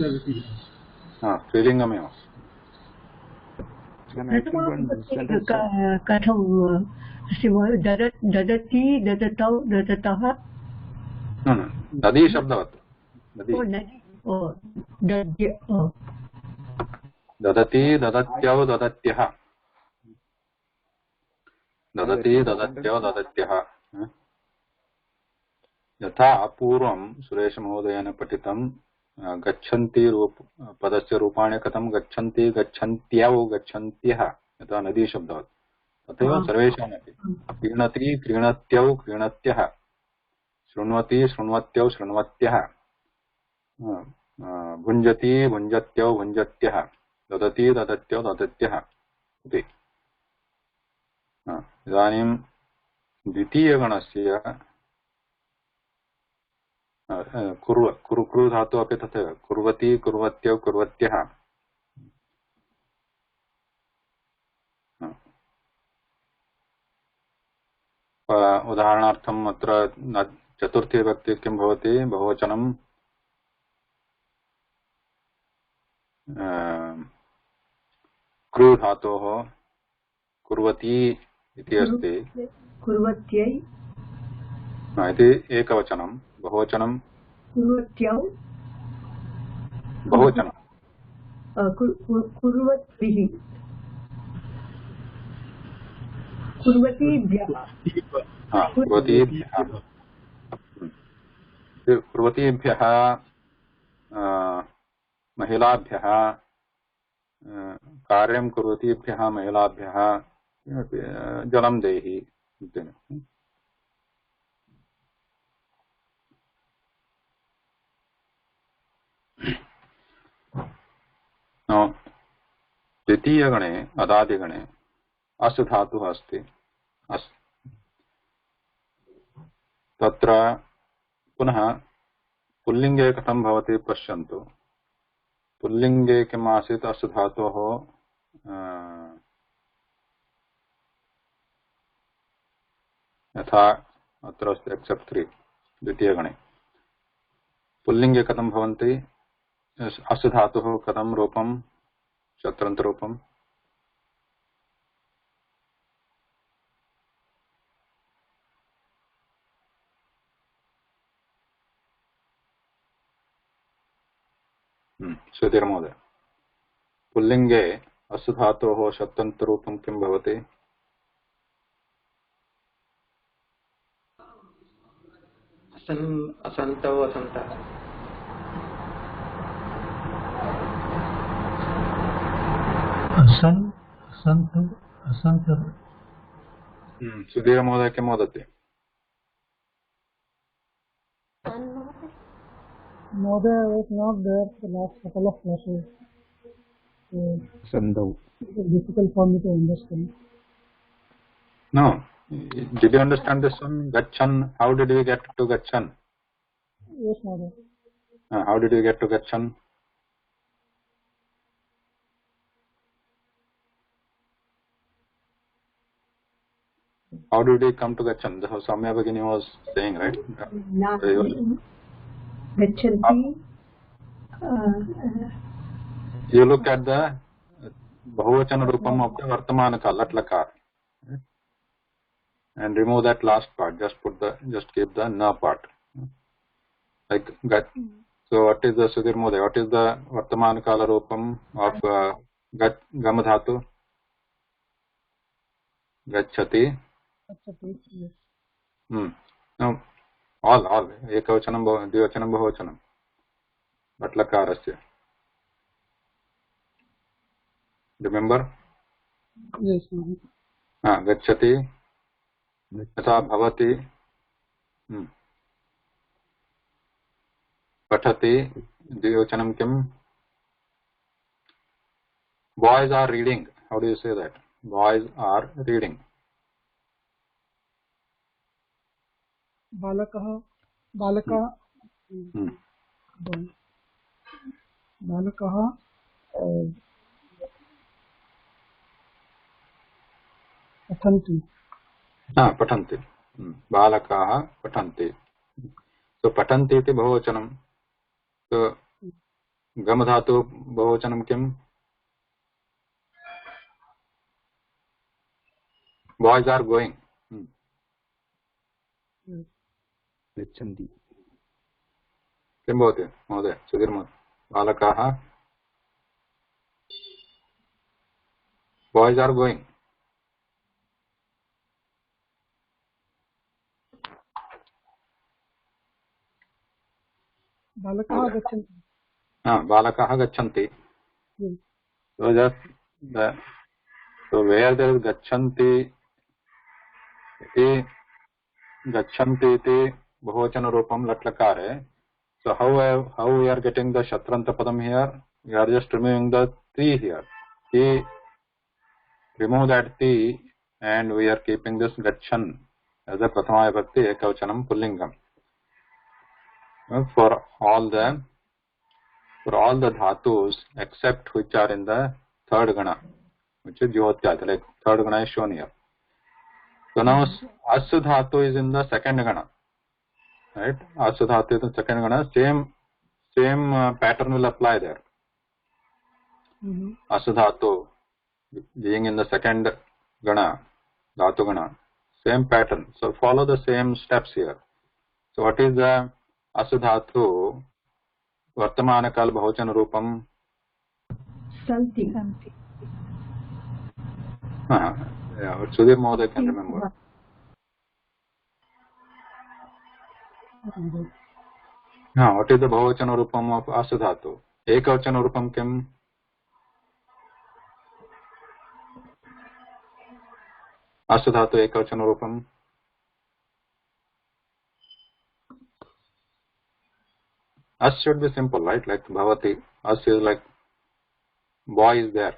ददति स्त्रीलिङ्गमेव कथं ददति ददतौ ददतः नदी शब्दवत् ददति ददत्यौ ददत्यः ददति ददत्यौ ददत्यः यथा पूर्वं सुरेशमहोदयेन पठितं गच्छन्ति पदस्य रूपाणि कथं गच्छन्ति गच्छन्त्यौ गच्छन्त्यः यथा नदी शब्दवत् तथैव सर्वेषामपि क्रीणति क्रीणत्यौ क्रीणत्यः शृण्वति शृण्वत्यौ शृण्वत्यः भुञ्जति भुञ्जत्यौ भुञ्जत्यः ददति ददत्यौ ददत्यः इति इदानीं द्वितीयगणस्य कुरु धातु अपि तथैव कुर्वती कुर्वत्यौ कुर्वत्यः उदाहरणार्थम् अत्र चतुर्थी विभक्ति किं भवति बहुवचनं क्रू धातोः कुर्वती इति अस्ति कुर्वत्यै इति एकवचनं बहुवचनं कुर्वत्यौ बहुवचनं कुर्वद्भिः कुर्वतीभ्यः कुर्वतीभ्यः महिलाभ्यः कार्यं कुर्वतीभ्यः महिलाभ्यः जलं देहि द्वितीयगणे अदादिगणे अस् धातुः अस्ति अस् तत्र पुनः पुल्लिङ्गे कथं भवति पश्यन्तु पुल्लिङ्गे किम् आसीत् अस् धातोः यथा अत्र अस्ति एक्सेप्ट् 3 द्वितीयगणे पुल्लिङ्गे कथं भवन्ति अस् धातुः कथं रूपं शत्रन्तरूपम् सुधीर महोदय पुल्लिङ्गे अस् धातोः शत्रन्तरूपं किं भवति असन्तौ असन्तः सुधीर महोदय किं वदति Mother was not there for the last couple of classes. Sandau. It is difficult for me to understand. No. Did you understand this one? Gachan. How did we get to Gachan? Yes, Mother. How did we get to Gachan? How did we come to Gachan? That's how Samya Bhagini was saying, right? Gachanti. You look at the Bahuvachana Rupam of the Vartamanaka, Latlakar. And remove that last part. Just keep the na part. Like Gat. So what is the Sudhir Mode? What is the Vartamanakala Rupam of Gamadhatu? Gachati. No. All. Ekavachanam, Dvivachanam, Bahuvachanam. Vatlakarasya. Remember? Yes, Gachati. Yatha bhavati. Pathati. Dvivachanam kim? Boys are reading. How do you say that? Boys are reading. Balakah. Balakah. Pathanti. Pathanti. Balakaha pathanti. So pathanti iti bahuvachanam. So gamadhatu bahuvachanam kim? Boys are going. Gachanti. किं भवति महोदय सुधीर महोदय बालकाः boys are going Balakah gachanti. बालकाः गच्छन्ति so just so where there is gachanti iti bahuvachana rupam latlakare. So how we are getting the shatranta padam here? We are just removing the ti here. Ti, remove that ti and we are keeping this gachan as a prathama vibhakti ekavachanam pullingam. for all the dhatus except which are in the third gana, which is Jyotyat, like third gana is shown here. So now As dhatu is in the second gana, right? As dhatu is in the second gana. Same pattern will apply there. As dhatu being in the second gana, dhatu gana, same pattern. So follow the same steps here. So what is the As dhatu? Vartamana kal bahuvachan rupam Santi. Yeah, Sudhir Mohoday can remember. What is the bahuvachan rupam of As dhatu? Ekavachan rupam kim? As dhatu ekavachan rupam. As should be simple, right? Like bhavati. As is like boy is there.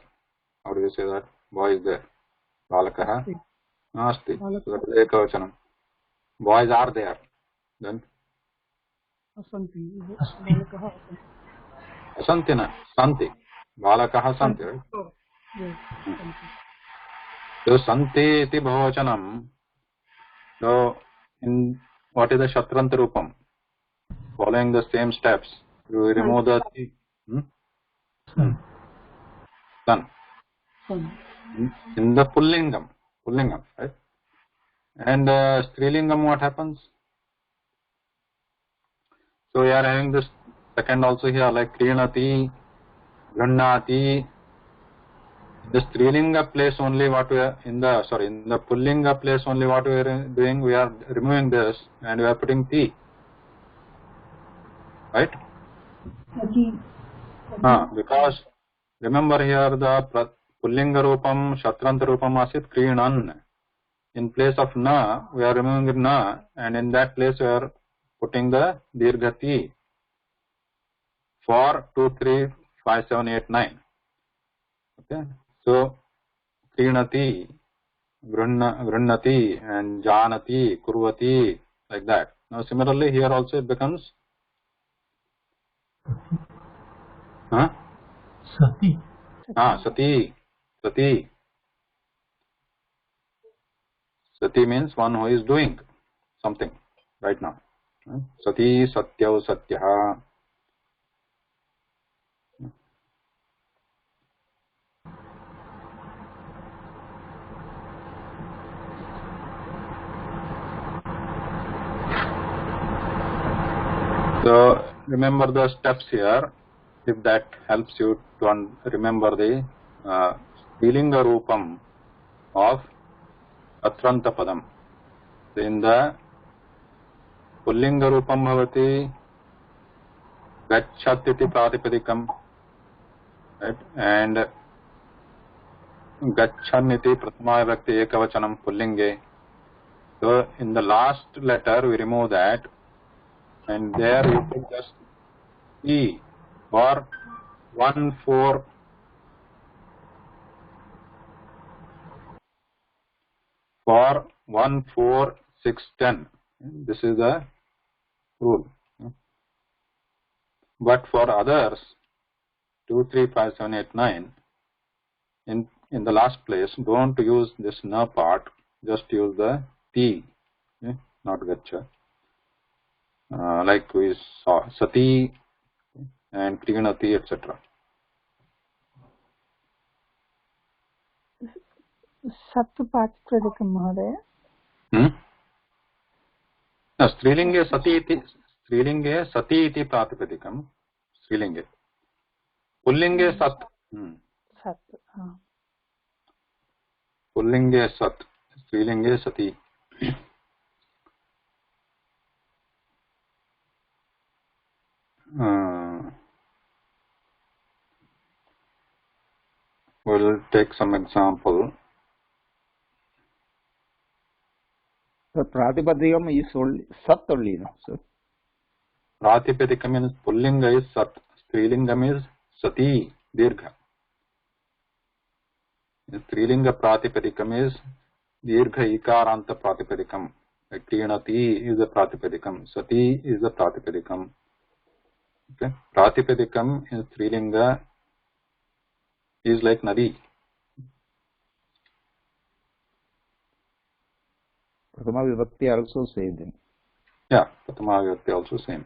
How do you say that? Boy is there. Balakaha nasti. So that is ekavachanam. Boys are there. Then asanti na santi. Balakaha santi, right? So santi iti bahuvachanam. So in what is the shatranta rupam? Following the same steps, you remove the sun. In the pullingam, right? And strilingam, what happens? So we are having this second also here, like krinati, gannati. The strilinga place only what we are in the pullinga place only what we are doing. We are removing this and we are putting ti. Right? Because remember here the pullinga rupam, shatranta rupam asit krinan. In place of na, we are removing na, and in that place we are putting the dirghati for 2, 3, 5, 7, 8, 9. Okay? So krinati, grannati, and janati, kurvati, like that. Now similarly here also it becomes Sati. Sati. Sati means one who is doing something right now. Sati, satyau, satyaha. So remember the steps here, if that helps you to remember the Strilinga Rupam of Atranta Padam. In the Pullinga Rupam Bhavati Gachatiti Pratipadikam, right? And Gachaniti Prathama Vibhakti Ekavachanam Pullinge. So in the last letter we remove that, and there you put just E or 1, 4, for 1, 4, 6, 10. This is the rule. But for others, 2, 3, 5, 7, 8, 9, in the last place, don't use this na part, just use the T, not gacha. Like we saw sati and krinati, etc. Sattu Pratipadikam Mahodaya. Strilinge sati iti pratipadikam. Strilinge. Pullinge sat. Sat. Pullinge sat. Strilinge sati. We'll take some example. So Pratipadikam is only Sat only, no? So Pratipadikam means Pullinga is Sat, Strilingam is Sati, Dirgha. Strilinga Pratipadikam is Dirgha Ikaranta Pratipadikam. Krinati is a Pratipadikam, Sati is a Pratipadikam, Okay, Pratipadikam in Strilinga is like Nadi. Prathama Vibhakti also same thing. Yeah, Prathama Vibhakti also same.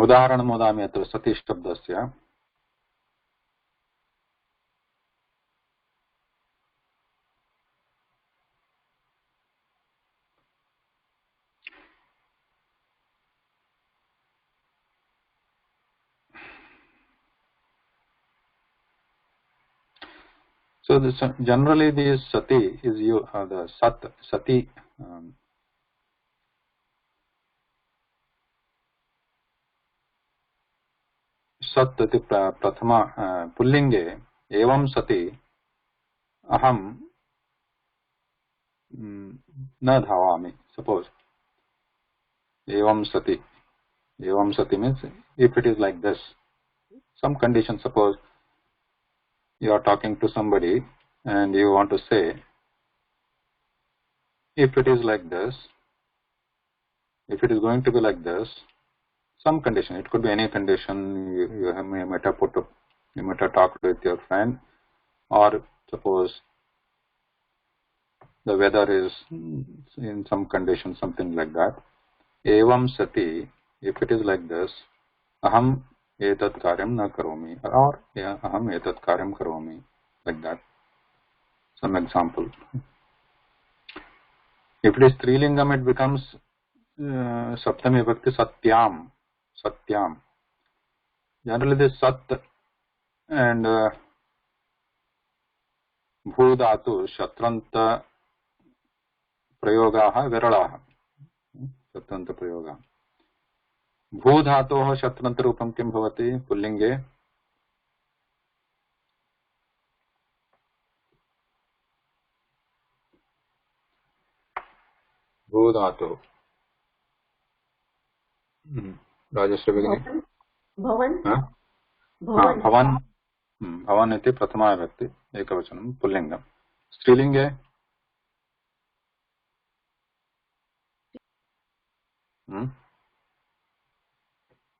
उदाहरणं वदामि अत्र सति शब्दस्य So this, generally this sati is the sati सत् इति प्रथम पुल्लिङ्गे एवं सति अहं न धावामि. Suppose एवं sati means if it is like this, some condition. Suppose you are talking to somebody and you want to say, if it is like this, if it is going to be like this, some condition, it could be any condition. You might have talked with your friend, or suppose the weather is in some condition, something like that. Evam sati, if it is like this, aham etat karyam na karomi, or aham etat karyam karomi, like that. Some example. If it is Trilingam, it becomes Saptami Vibhakti Satyam. Generally this Sat and Bhudhatu Shatranta Prayogaha Viralaha. Shatranta Prayogaha. Bhudhatoh Shatranta Rupam Kim Bhavati Pullinge. Bhudhatoh. Rajeshri Bhagini. Bhavan. Bhavan. Bhavan iti prathama vibhakti ekavachanam pullingam. Strilinge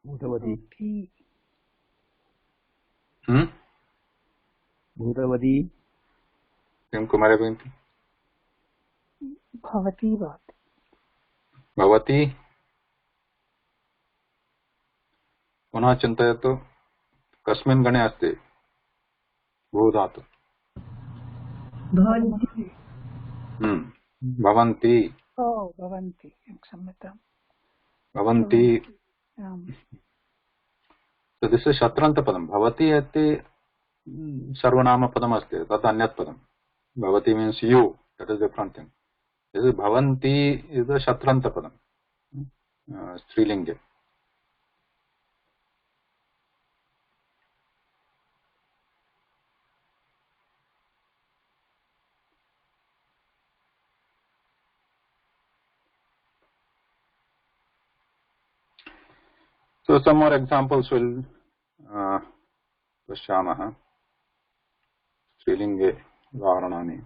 Bhutavati. Hmm? Bhutavati. Kim Kumari Bhagini? Bhavati bhavati. Bhavati. पुनः चिन्तयतु कस्मिन् गणे अस्ति भूधातु भवन्ति भवन्ति क्षम्यताम् भवन्ति so this is shatranta padam bhavati ati sarvanama padam asti tat anyat padam bhavati means you, that is different thing. This is bhavanti is the shatranta padam strilinge. So some more examples will pashyamah. Strilinge varanani.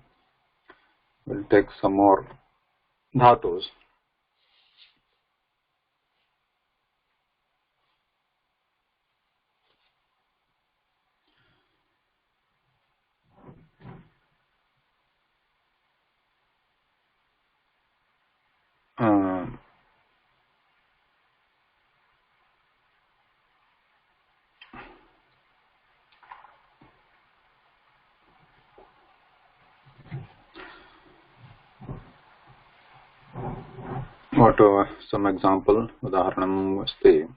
We'll take some more dhatus. What some example udaharanam asti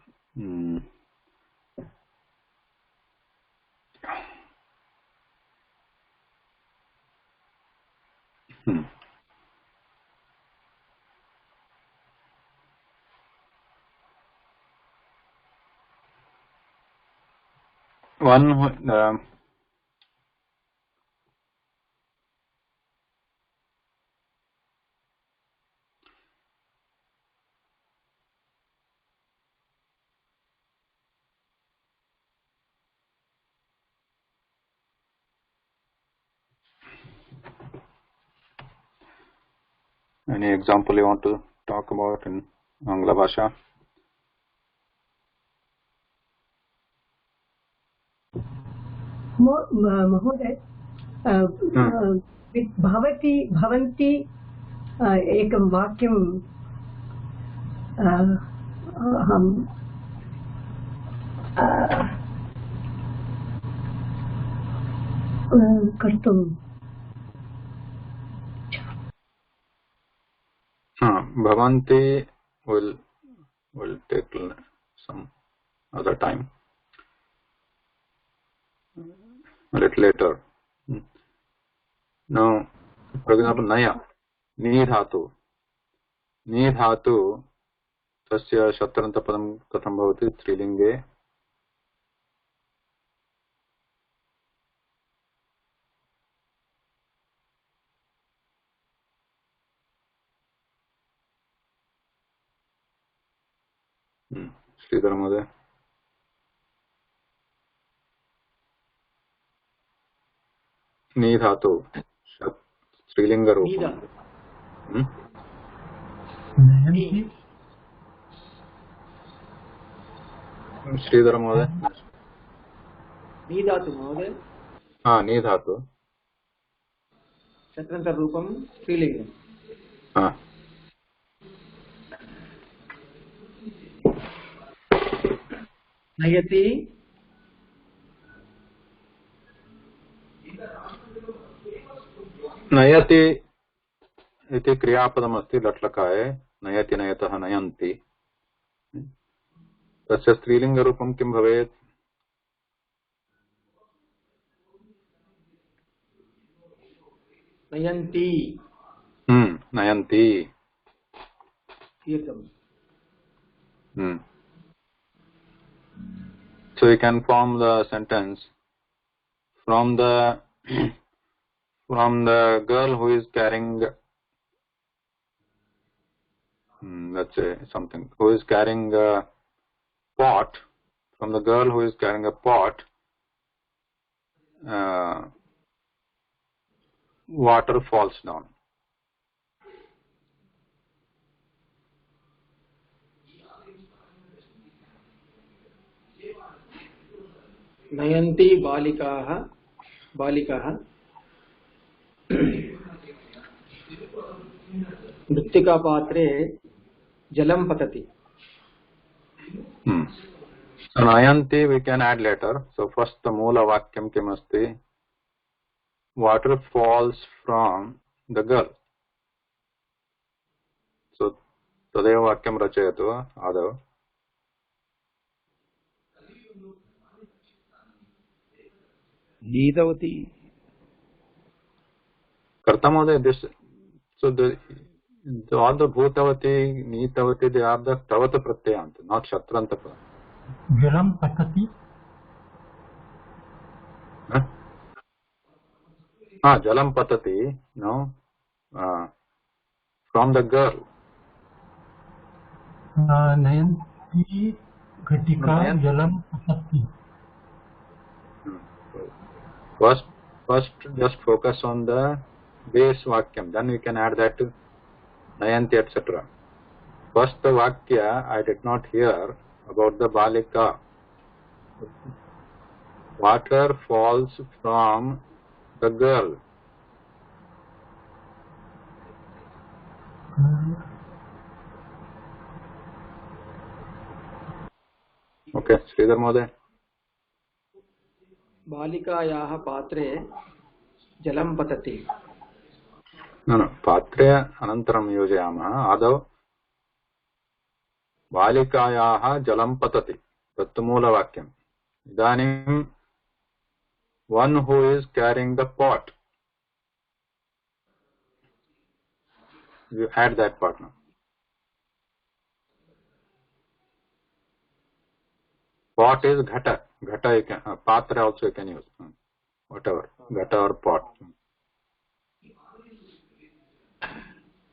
one Any example you want to talk about in Angla Bhasha? महोदय भवति भवन्ति एकं वाक्यं अहं कर्तुं Bhavanti will take some other time, a little later. Now, for example, Naya, Ni dhatu, tasya shatranta-padam katham bhavati strilinge. Sridhar Mhoday. Ni dhatu, strilinga Rupam. Sridhar Mhoday. नी धातु महोदय. हाँ, नी धातु. शत्रंतर रूपम स्त्रीलिंगम. हाँ. नयति नयति इति क्रियापदमस्ति लट्लकाये. नयति नयतः नयन्ति. तस्य स्त्रीलिङ्गरूपं किं भवेत्? नयन्ति. नयन्ति. So you can form the sentence from the girl who is carrying, let's say something, who is carrying a pot. From the girl who is carrying a pot, water falls down. नयन्ति बालिकाः मृत्तिकापात्रे जलं पतति. So nayanti we can add later. So first the moola vakyam kim asti. Water falls from the girl. So tadeva vakyam rachayatu adav. Needavati. Karta Mhoday, this, so all the bhutavati, neetavati, they are the tavata pratyant, not shatranta. Jalam patati. Jalam patati, no, from the girl. Nayanti Kritika Jalam patati. First just focus on the base vakyam, then we can add that to nayanti, etc. First the vakya I did not hear about the balika. Water falls from the girl. Okay, Sridhar Mhoday. बालिकायाः पात्रे जलं पतति. No, पात्रे अनन्तरं योजयामः. आदौ बालिकायाः जलं पतति, तत्तु मूलवाक्यम्. इदानीं one who is carrying the pot, you add that part now. Pot is ghata. Ghata you can, patra also you can use. Whatever, ghata or pot.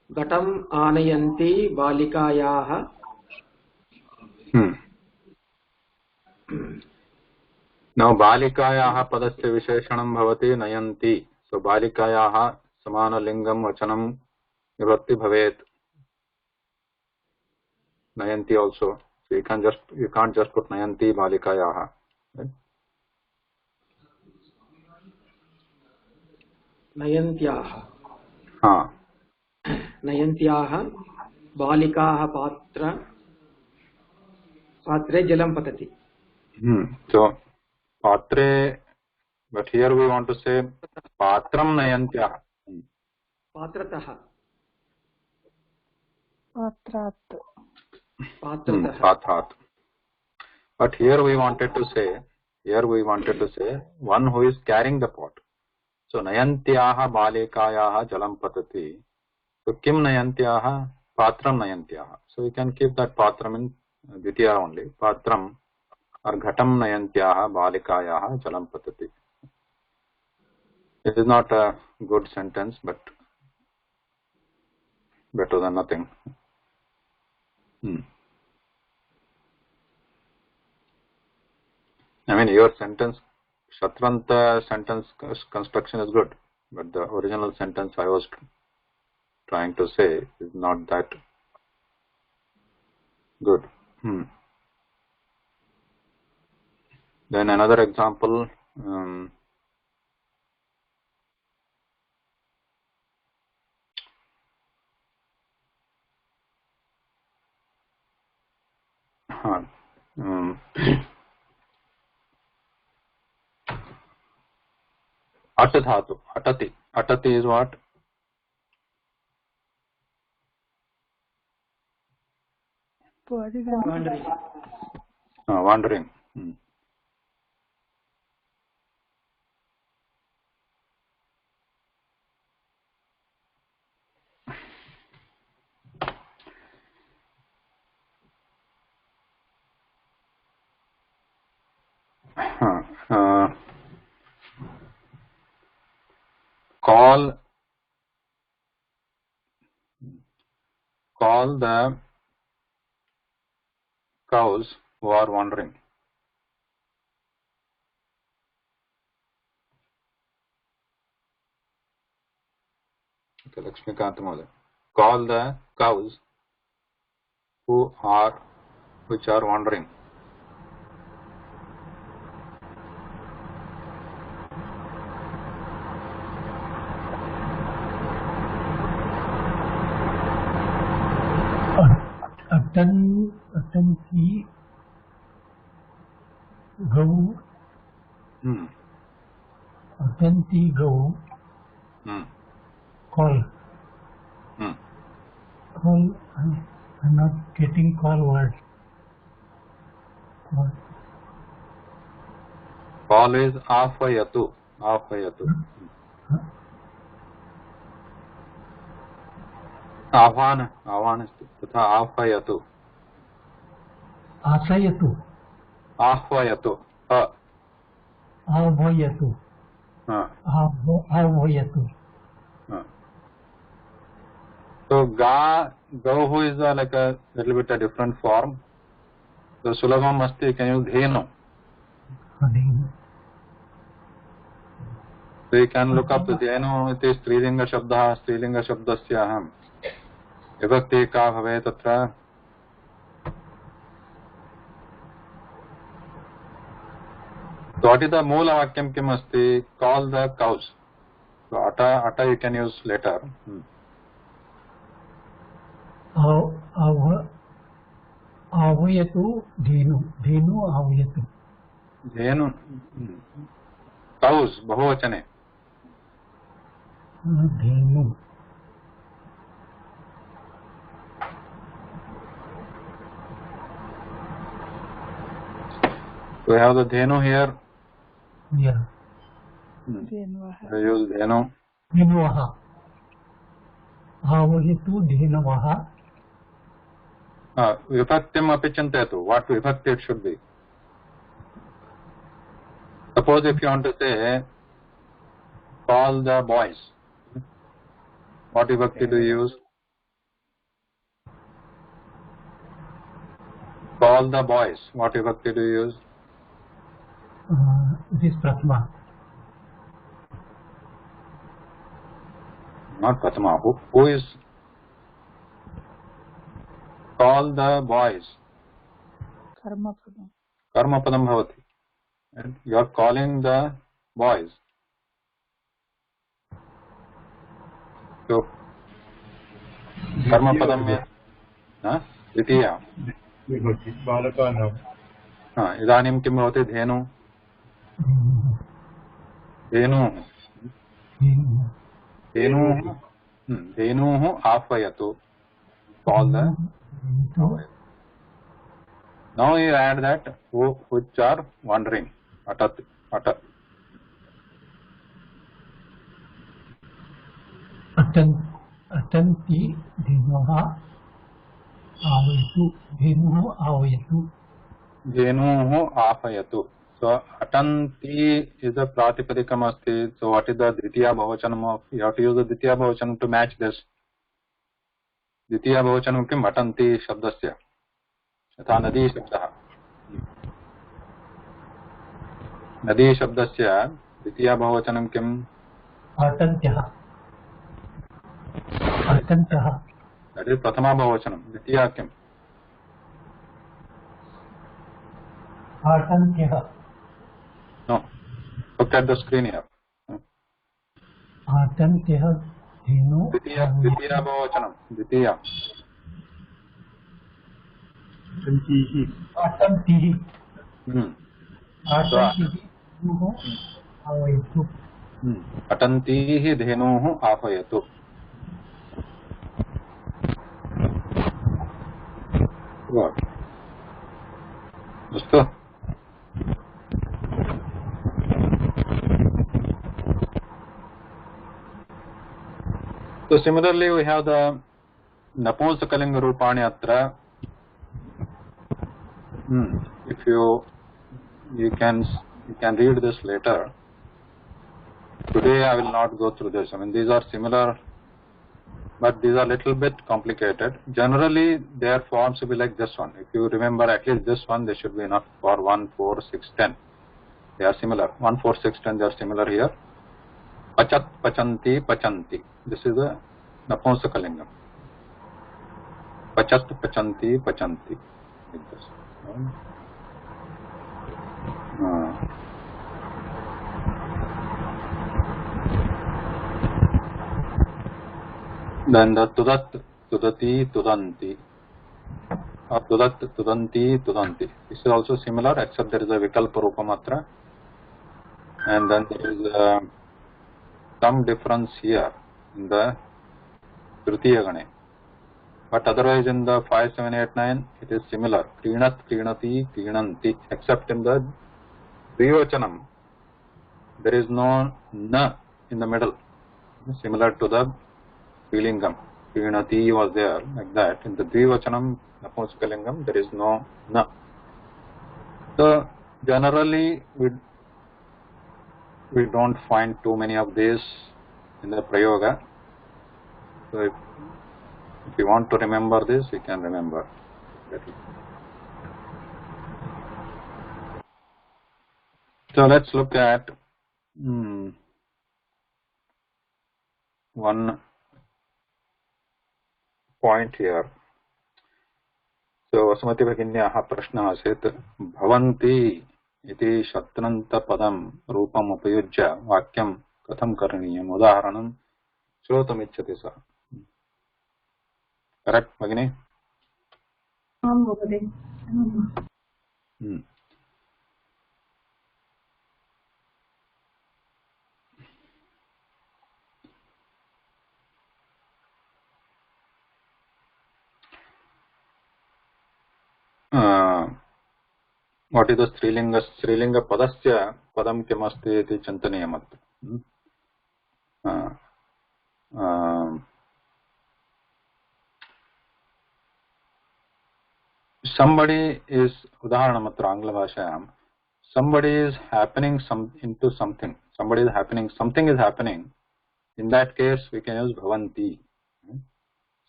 घटम् आनयन्ति बालिकायाः. Now बालिकायाः पदस्य विशेषणं भवति नयन्ति. So बालिकायाः समानलिङ्गं वचनं vibhakti bhavet. Nayanti also. So you can't just put nayanti balikayah. Right? नयन्त्याः हाँ. नयन्त्याः बालिकाः पात्रे जलं पतति. So patre, but here we want to say patram nayantyah. पात्रतः पात्रात् Pathat. But here we wanted to say one who is carrying the pot. So nayantyah balikayah jalam patati. So kim nayantyah patram nayantyah. So we can keep that patram in dvitiya only. Patram or ghatam nayantyah balikayah jalam patati. It is not a good sentence, but better than nothing. I mean, your sentence, Shatranta sentence construction is good, but the original sentence I was trying to say is not that good. Then another example. At dhatu, atati. Atati is what? Wandering. Wandering. Call the cows who are wandering. Okay, Lakshmikant Mother. Call the cows which are wandering. Atanti Gau. Atanti Gau. Call. Call. I'm not getting call word. Call is afayatu. Ahvan asti तथा ahvayatu. Asayatu. Ahvayatu. Ahvayatu. Ahvayatu. So Gauhu is like a little bit a different form. So Sulabam asti, you can use Dhenu. So you can look up the Dhenu, it is Strilinga Shabda, Strilinga Shabdasyaham. Vibhakti ka bhave tatra. So what is the Moola Vakyam kim asti? Call the cows. So Ata you can use later. Avayatu Dhenu. Dhenu Avayatu. Dhenu. Cows, Bahuvachane. Dhenu. So we have the Dhenu here. Yeah. Dhenvaha. We use Dhenu. Dhenvaha. Avayatu Dhenvaha. Vibhaktim api chintayatu. What vibhakti it should be? Suppose if you want to say, call the boys. What vibhakti do you use? Call the boys. What vibhakti do you use? It is Prathama. Not Prathama. Who is call the boys, कर्मपदम् karmapadam bhavati. And you are calling the boys. So karmapadam में द्वितीया बालकानां इदानीं किं भवति धेनु धेनुः आह्वयतु. Call the. Now you add that which are wandering. Atat. अटन्ति धेनुः आवयतु. धेनुः आह्वयतु. So atanti is a pratipadikam asti. So what is the dvitiya bahuvachanam of? You have to use the dvitiya bahuvachanam to match this. द्वितीय बहुवचनं किम् अटन्ति शब्दस्य यथा नदी शब्दः. नदी शब्दस्य द्वितीय बहुवचनं किम् अटन्त्यः. दट् इस् प्रथमा बहुवचनं. द्वितीया किम् अटन्त्यः. No look at the screen here. अटन्त्यः धेनु. द्वितीया बहुवचनं द्वितीया अटन्तिः. आवयतु. अटन्तीः धेनुः आह्वयतु. अस्तु. So similarly we have the napumsakalinga rupani atra. If you can read this later. Today I will not go through this. I mean, these are similar, but these are little bit complicated. Generally their forms will be like this one. If you remember at least this one, they should be enough for 1, 4, 6, 10. They are similar. 1, 4, 6, 10 they are similar here. Pachat, pachanti, pachanti. This is the napumsakalingam. Pachat, pachanti, pachanti. Like this. Then the tudat, tudati, tudanti. Or tudat, tudanti, tudanti. This is also similar except there is a vikalpa rupamatra. And then there is some difference here in the Tritiya Gane. But otherwise in the 5, 7, 8, 9 it is similar. Krinat, krinati, krinanti. Except in the Dvivachanam there is no na in the middle. Similar to the Prilingam. Krinati was there like that. In the Dvivachanam Napumsakalingam there is no na. So generally we don't find too many of these in the Prayoga. So if you want to remember this, you can remember. So let's look at one point here. So Vasumati Bhaginyaha prashna asit bhavanti iti shatnanta padam rupam upayujya vakyam katham karaniyam udaharanam shrotamicchati sa. Correct, Bhagini? आं महोदय. What is the Strilinga padasya padam kimasti iti chantaniyam. Somebody is udaharanamatra Angla bhashayam. Somebody is happening into something. Somebody is happening. Something is happening. In that case, we can use bhavanti.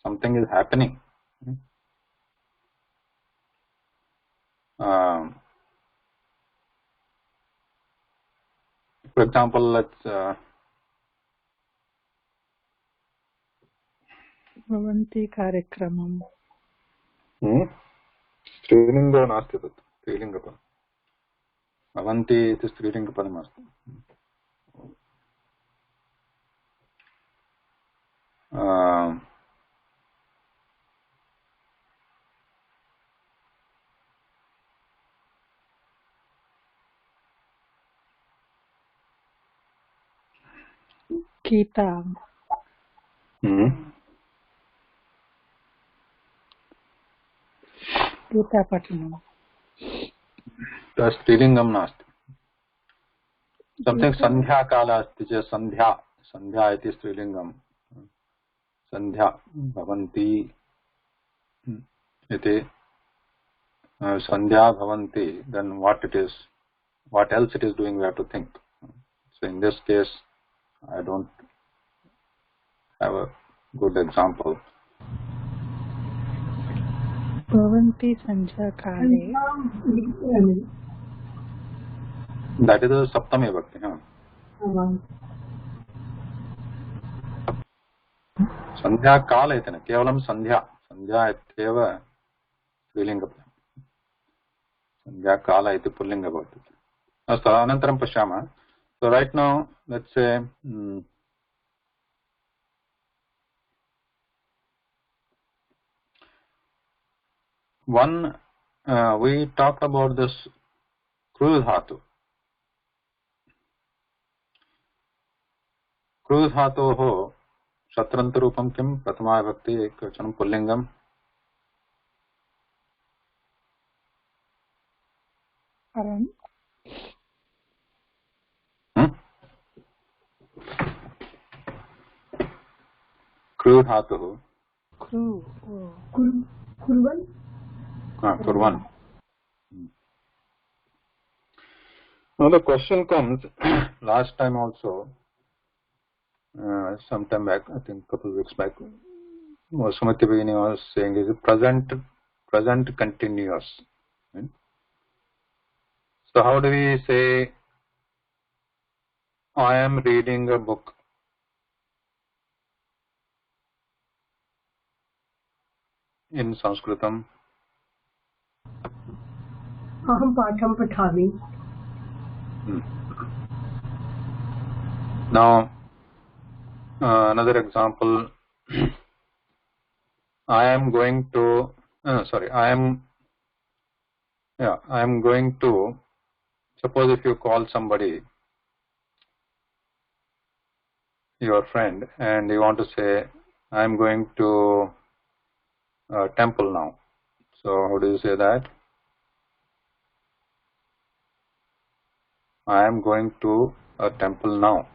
Something is happening. For example, let's भवन्ति कार्यक्रमम्. स्त्रीलिङ्गो नास्ति तत् स्त्रीलिङ्गपदम् भवन्ति इति स्त्रीलिङ्गपदमस्ति गीता गीतापठनं स्त्रीलिङ्गं नास्ति something सन्ध्याकालः अस्ति चेत् सन्ध्या सन्ध्या इति स्त्रीलिङ्गं सन्ध्या भवन्ति इति सन्ध्या भवन्ति then what else it is doing we have to think. So in this case I don't have a good example. भवन्ति सन्ध्याकाले That is the saptami vibhakti. Sandhya kala इति न केवलं सन्ध्या सन्ध्या इत्येव स्त्रीलिङ्गपदम् सन्ध्या काल इति पुल्लिङ्ग भवति अस्तु अनन्तरं पश्यामः. So right now let's say we talked about this kru dhatu. Kru dhatoः शत्रन्तरूपं किं प्रथमा विभक्ति एकवचनं पुल्लिङ्गं कृ धातुः कुर्वन्. Now the question comes, last time also, some time back, I think a couple of weeks back, Sumati Begini was saying is present continuous. Right? So how do we say, I am reading a book? In Sanskritam? Aham patham pathami. Now, another example, I am going to, I am going to, suppose if you call somebody, your friend, and you want to say, I am going to a temple now. So how do you say that? I am going to a temple now.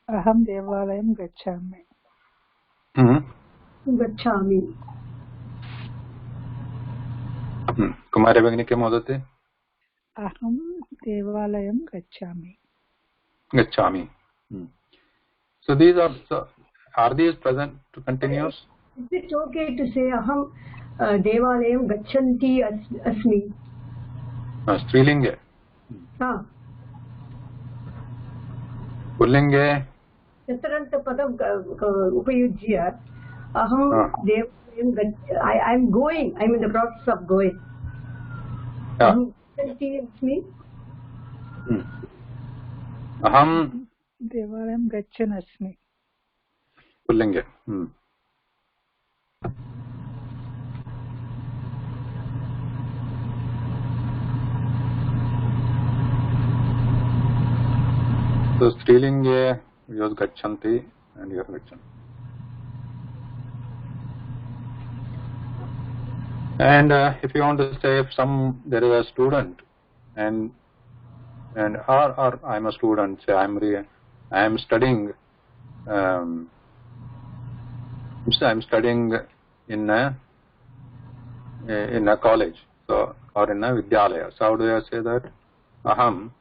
Aham devalayam gacchami. Gacchami. Kumari Bhagini किं वदति? Aham devalayam gacchami. Gacchami. So these are these present continuous? Is it okay to say aham devalayam gacchanti asmi? Strilinge. Pullinge. Chaturanta padam upayujya aham devalayam I am going. I am in the process of going. Aham gacchanti asmi. Aham devalayam gacchan asmi. Pullinge. So Strilinge we use gacchanti and here gacchanti. And if you want to say if there is a student and or I am a student, say I am studying I'm studying in a college, so or in a vidyalaya. So how do I say that? Aham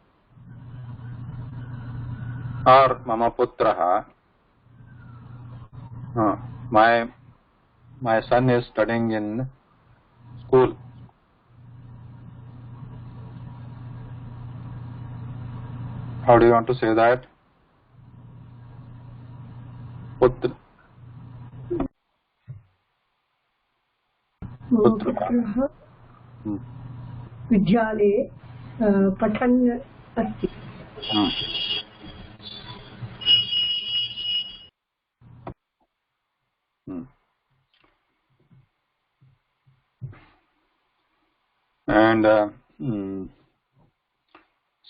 or mama putraha. My son is studying in school. How do you want to say that? पुत्रः पुत्रः विद्यालये पठन् अस्ति. And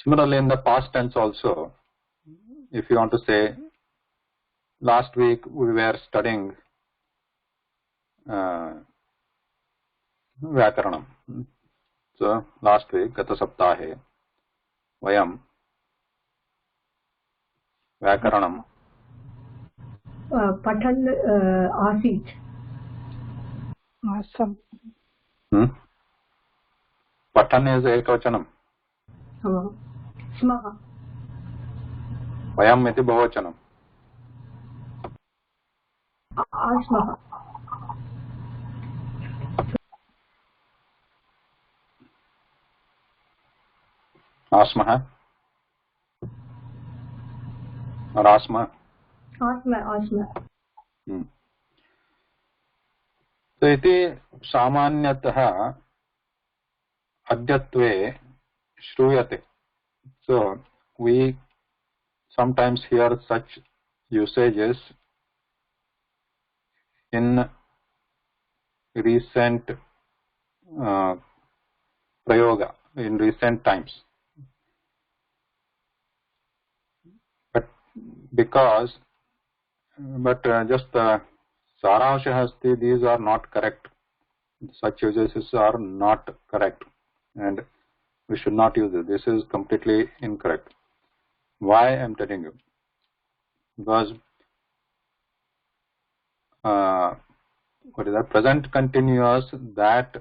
similarly in the past tense also, if you want to say, last week we were studying व्याकरणं. So last week गतसप्ताहे वयं व्याकरणं पठन् आसीत्. आसम्. पठन् इस् एकवचनं. स्मः. वयम् इति बहुवचनम्. आस्मः. आस्मः और आस्म. आस्म. तो इति सामान्यतः अद्यत्वे श्रूयते. So we sometimes hear such usages in recent prayoga, in recent times. But just sarashah asti, these are not correct. Such usages are not correct, and we should not use it. This is completely incorrect. Why I am telling you? Because what is that? Present continuous, that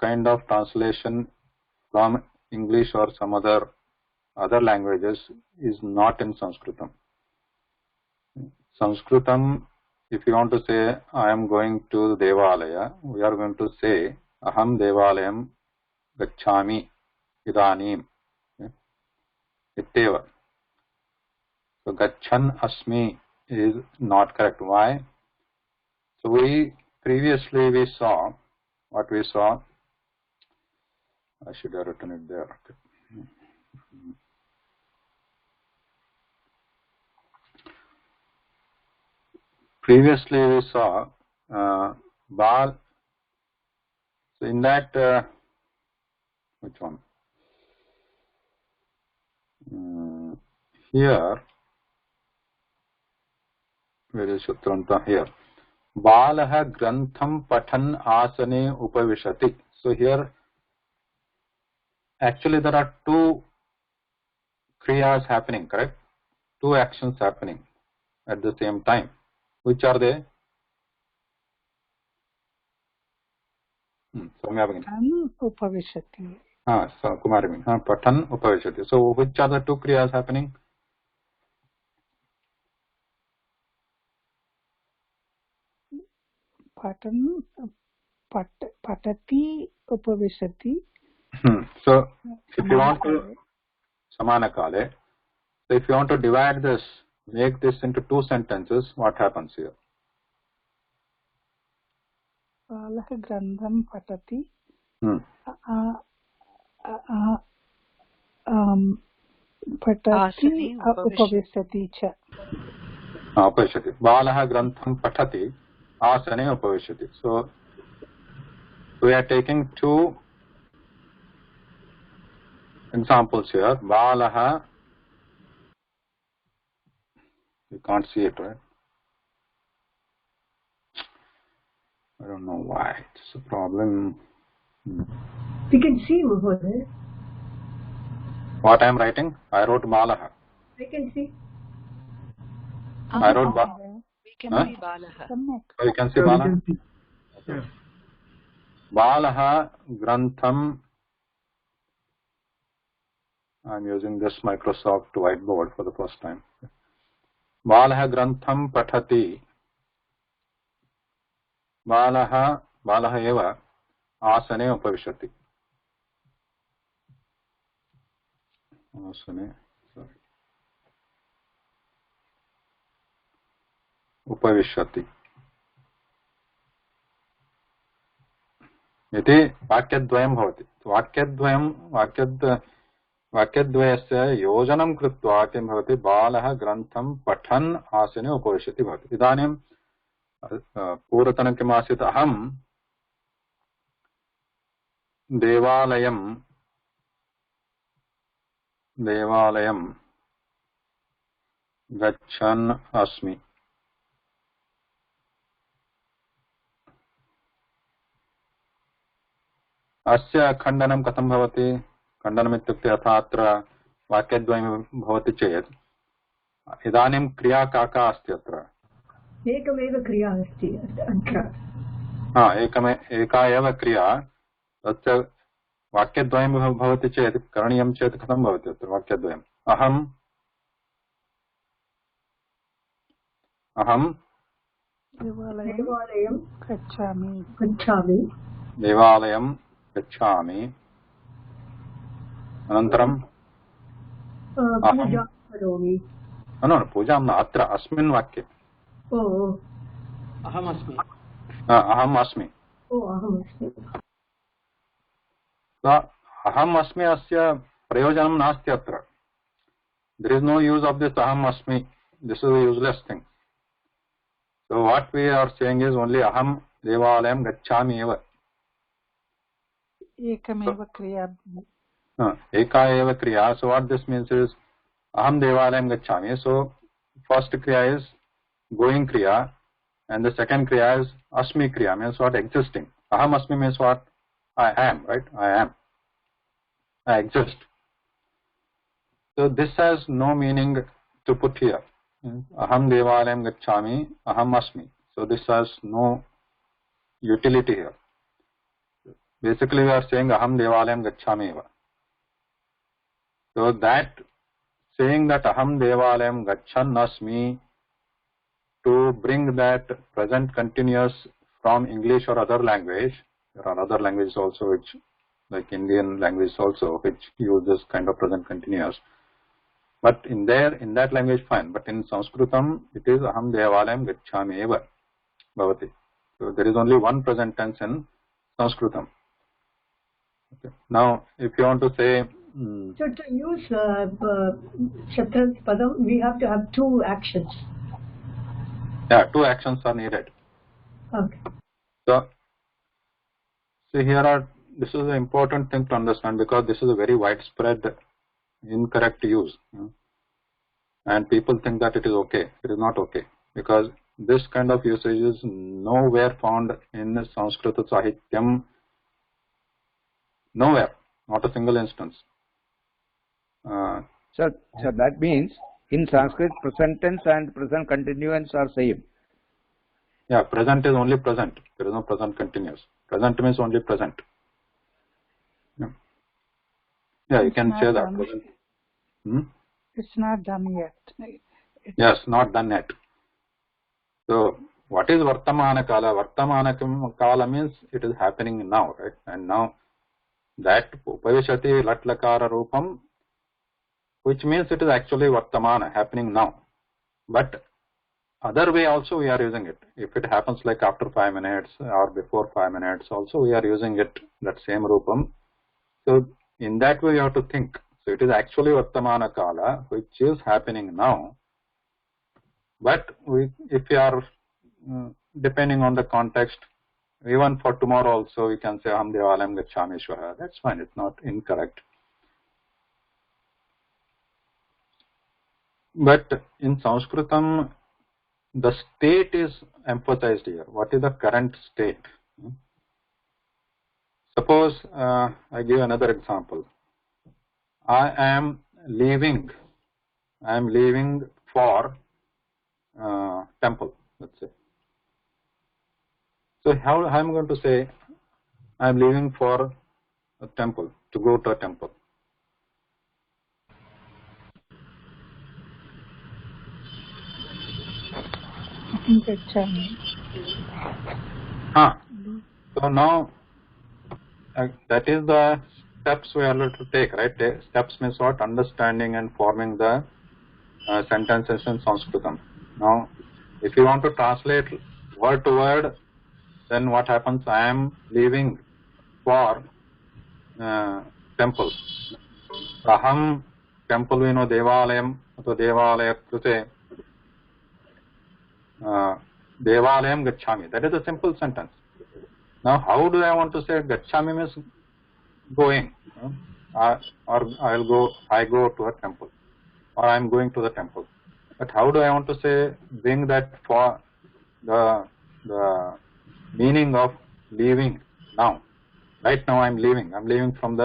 kind of translation from English or some other languages is not in Sanskritam. Sanskritam, if you want to say I am going to Devalaya, we are going to say Aham Devalayam Gacchami Idanim Itteva. So Gacchan Asmi is not correct. Why? So previously we saw what we saw. I should have written it there. Previously we saw Bal. So in that, which one? Here, where is Sutranta? Here. Balaha grantham pathan asane upavishati. So here, actually there are two kriyas happening, correct? Two actions happening at the same time. Which are they? Soumya Bhagini. Upavishati. So Kumari Bhagini. Pathan upavishati. So which are the two kriyas happening? Patan, patati, upavishati. So if you want to Samanakale. So if you want to divide this, make this into two sentences, what happens here? Balah grandham patati. Patati upavishati cha. Upavishati. Balah grantham patati asane upavishati. So we are taking two examples here. Balah, you can't see it, right? I don't know why. It's a problem. We can see Mahoday. What I am writing? I wrote Balaha. I can see. I wrote Balaha. We can see Balaha. Oh, you can see Balaha? Yeah. Balaha Grantham. I am using this Microsoft whiteboard for the first time. Balaha Grantham Pathati. Balaha eva asane upavishati. Asane, sorry. Upavishati. इति वाक्यद्वयं भवति। वाक्यद्वयस्य योजनं कृत्वा किं भवति, बालः ग्रन्थं पठन् आसने उपविशति भवति। इदानीं पूर्वतनं किम् आसीत्, अहं देवालयं गच्छन् अस्मि। अस्य खण्डनं कथं भवति? खण्डनम् इत्युक्ते यथा अत्र वाक्यद्वयं भवति चेत् इदानीं क्रिया का अस्ति अत्र? एकमेव क्रिया अस्ति अत्र। एका एव क्रिया। तस्य वाक्यद्वयं भवति चेत् करणीयं चेत् कथं भवति अत्र वाक्यद्वयम्? अहं देवालयं गच्छामि। अनन्तरं पूजां करोमि। पूजां न, अत्र अस्मिन् वाक्ये अहमस्मि। अहम् अस्मि अस्य प्रयोजनं नास्ति अत्र। There is no use of this अहम् अस्मि। This is a useless thing. So what we are saying is only अहं देवालयं गच्छामि एव। एकमेव क्रिया। एका एव क्रिया। So what this means is अहं देवालयं गच्छामि। सो फर्स्ट क्रिया is going kriya and the second kriya is asmi kriya, means what? Existing. Aham asmi means what? I am, right? I exist. So this has no meaning to put here. Aham devalayam gacchami, aham asmi. So this has no utility here. Basically we are saying aham devalayam gacchami eva. So that saying that aham devalayam gacchan asmi, to bring that present continuous from English or other language. There are other languages also which, like Indian language also, which use this kind of present continuous. But in that language, fine. But in Sanskritam, it is aham devalayam gacchami eva bhavati. So there is only one present tense in Sanskritam. Okay. Now, if you want to say... So to use Shatrans Padam, we have to have two actions. Yeah, two actions are needed. Okay. So here this is an important thing to understand, because this is a very widespread incorrect use. And people think that it is okay. It is not okay, because this kind of usage is nowhere found in Sanskrit Sahityam. Nowhere. Not a single instance. So that means in Sanskrit, present tense and present continuance are same. Yeah, present is only present. There is no present continuous. Present means only present. Yeah, you can say that. Present. It's not done yet. Yes, not done yet. So, what is Vartamana Kala? Vartamana Kala means it is happening now, right? And now that Upavishati Latlakara Rupam, which means it is actually Vartamana, happening now. But other way also we are using it. If it happens like after 5 minutes or before 5 minutes, also we are using it, that same Rupam. So in that way you have to think. So it is actually Vartamana Kala, which is happening now. But if we are depending on the context, even for tomorrow also we can say Aham Devalayam Gacchami Shvara. That's fine, it's not incorrect. But in Sanskritam, the state is emphasized here. What is the current state? Suppose I give another example. I am leaving for temple, let's say. So how I am going to say I am leaving for a temple, to go to a temple? So now that is the steps we are to take, right? Steps means what? Understanding and forming the sentences in Sanskritam. Now, if you want to translate word to word, then what happens? I am leaving for temples. Aham temple we know devalayam or devalaya krute devalayam gacchami. That is a simple sentence. Now how do I want to say gacchami means going, or I go to a temple, or I am going to the temple. But how do I want to say, bring that for the meaning of leaving now? Right now I am leaving. I am leaving from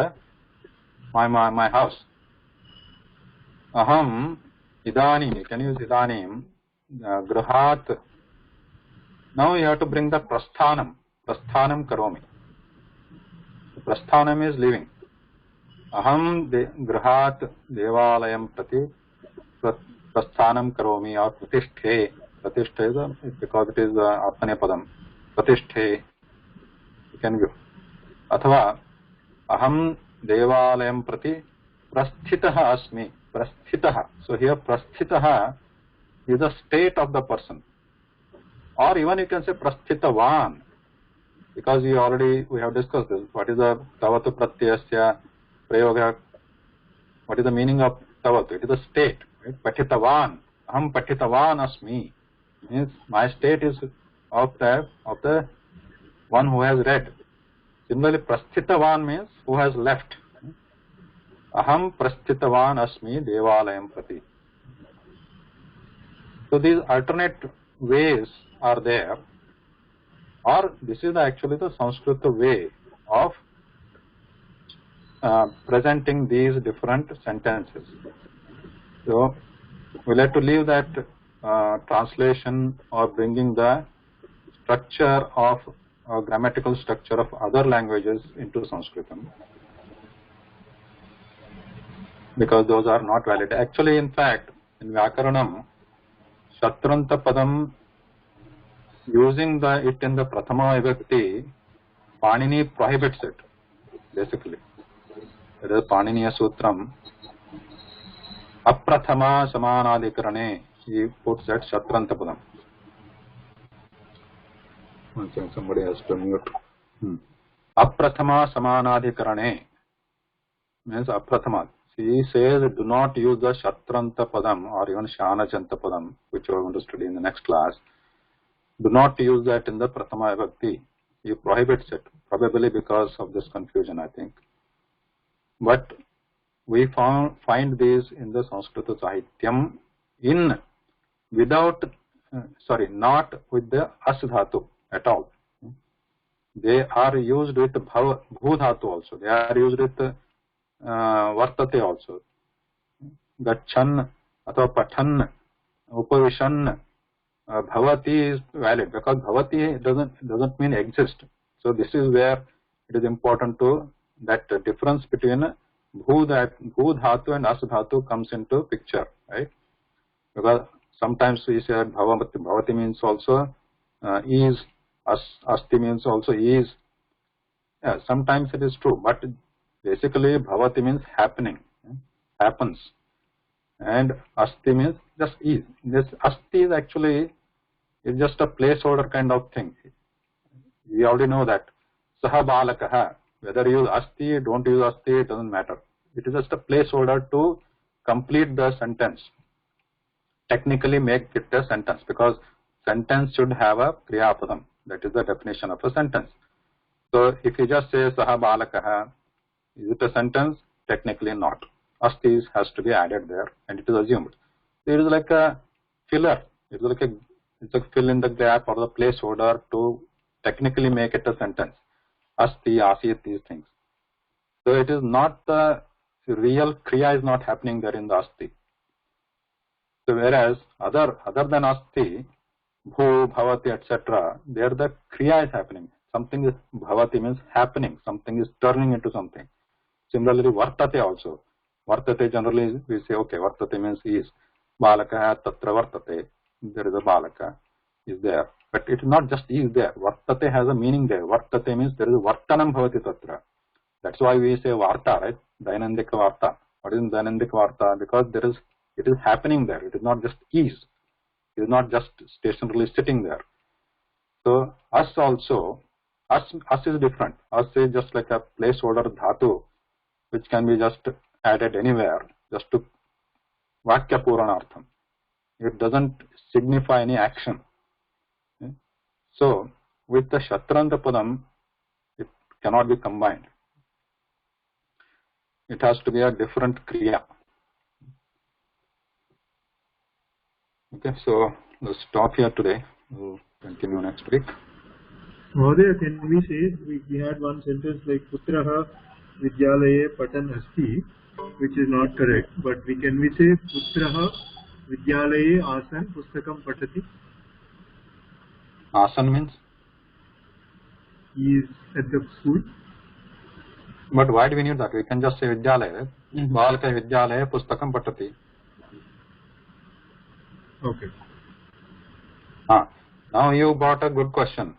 my house. Aham idanim. You can use idanim. Grahat. Now you have to bring the prasthanam. Prasthanam karomi. Prasthanam is leaving. Aham grahat devalayam prati prasthanam karomi or pratishthe. Pratishthe is because it is apane padam. Pratishthe. You can give. Athava aham devalayam prati prasthitaha asmi. Prasthitaha. So here prasthitaha is the state of the person. Or even you can say prasthitavan. Because we have discussed this. What is the tavatu pratyasya prayoga? What is the meaning of tavatu? It is a state. Right? Patitavan. Aham patitavan asmi. Means my state is of the one who has read. Similarly, prasthitavan means who has left. Aham prasthitavan asmi devalayam prati. So these alternate ways are there, or this is actually the Sanskrit way of presenting these different sentences. So we'll have to leave that translation or bringing the structure of grammatical structure of other languages into Sanskritam, because those are not valid. Actually, in fact, in Vyakaranam, Shatranta Padam, using it in the Prathama Vibhakti, Panini prohibits it, basically. It is Paniniya Sutram. Aprathama Samanadikarane, he puts that Shatranta Padam. One second, somebody has to mute. Aprathama Samanadikarane means Aprathama. He says, do not use the Shatranta Padam or even Shanachanta Padam, which we are going to study in the next class. Do not use that in the Prathama Vibhakti. He prohibits it, probably because of this confusion, I think. But we find these in the Sanskrita Sahityam not with the As Dhatu at all. They are used with Bhu Dhatu also. They are used with Vartate also. Gachan atva Pathan, Upavishan, Bhavati is valid because Bhavati doesn't mean exist. So this is where it is important to that difference between Bhu Dhatu and As Dhatu comes into picture, right? Because sometimes we say Bhavati means also is, Asti means also is. Yeah, sometimes it is true, but basically Bhavati means happening, happens, and Asti means just is. This Asti is actually just a placeholder kind of thing. We already know that. Saha balakaha. Whether you use Asti, don't use Asti, it doesn't matter. It is just a placeholder to complete the sentence. Technically make it a sentence, because sentence should have a Kriya Padam. That is the definition of a sentence. So if you just say Saha balakaha, is it a sentence? Technically not. Asti has to be added there, and it is assumed. So it is like a filler. It's a fill in the gap or the placeholder to technically make it a sentence. Asti, Asit, these things. So it is not the real Kriya is not happening there in the Asti. So whereas other than Asti, Bhu, Bhavati, etc., there the Kriya is happening. Something is Bhavati means happening. Something is turning into something. Similarly, Vartate also. Vartate generally we say, okay, Vartate means is. Balaka tatra Vartate. There is a Balaka is there. But it is not just is there. Vartate has a meaning there. Vartate means there is a Vartanam Bhavati tatra. That's why we say Varta, right? Dainandika Varta. What is Dainandika Varta? Because it is happening there. It is not just is. It is not just stationarily sitting there. So us also, As is different. As is just like a placeholder dhatu, which can be just added anywhere, just to vakya puranartham. It doesn't signify any action. Okay? So, with the shatranta padam, it cannot be combined. It has to be a different kriya. Okay, so let's stop here today. We'll continue next week. Mahodaya, can we say, we had one sentence like Putraha Vidyalaye Patan Asti, which is not correct, but can we say Putraha Vidyalaye Asan Pustakam Patati? Asan means? He is at the school. But why do we need that? We can just say Vidyalaya. Balaka Vidyalaya Pustakam Patati. Okay. Now you brought a good question.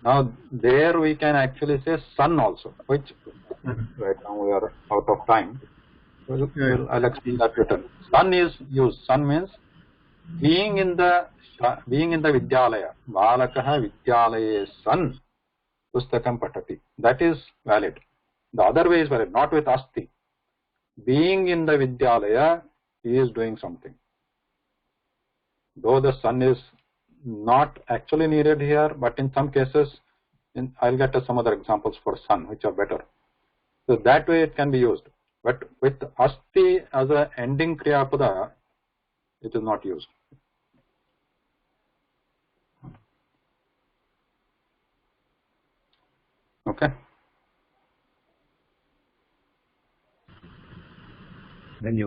Now there we can actually say son also, which right now we are out of time. I'll explain that later. Son is used. Son means being in the Vidyalaya. Balakaha Vidyalaye son Pustakam Patati. That is valid. The other way is valid, not with asti. Being in the Vidyalaya, he is doing something. Though the son is not actually needed here, but in some cases, I'll get to some other examples for son, which are better. So that way it can be used. But with asti as an ending kriyapada, it is not used. Okay. Then you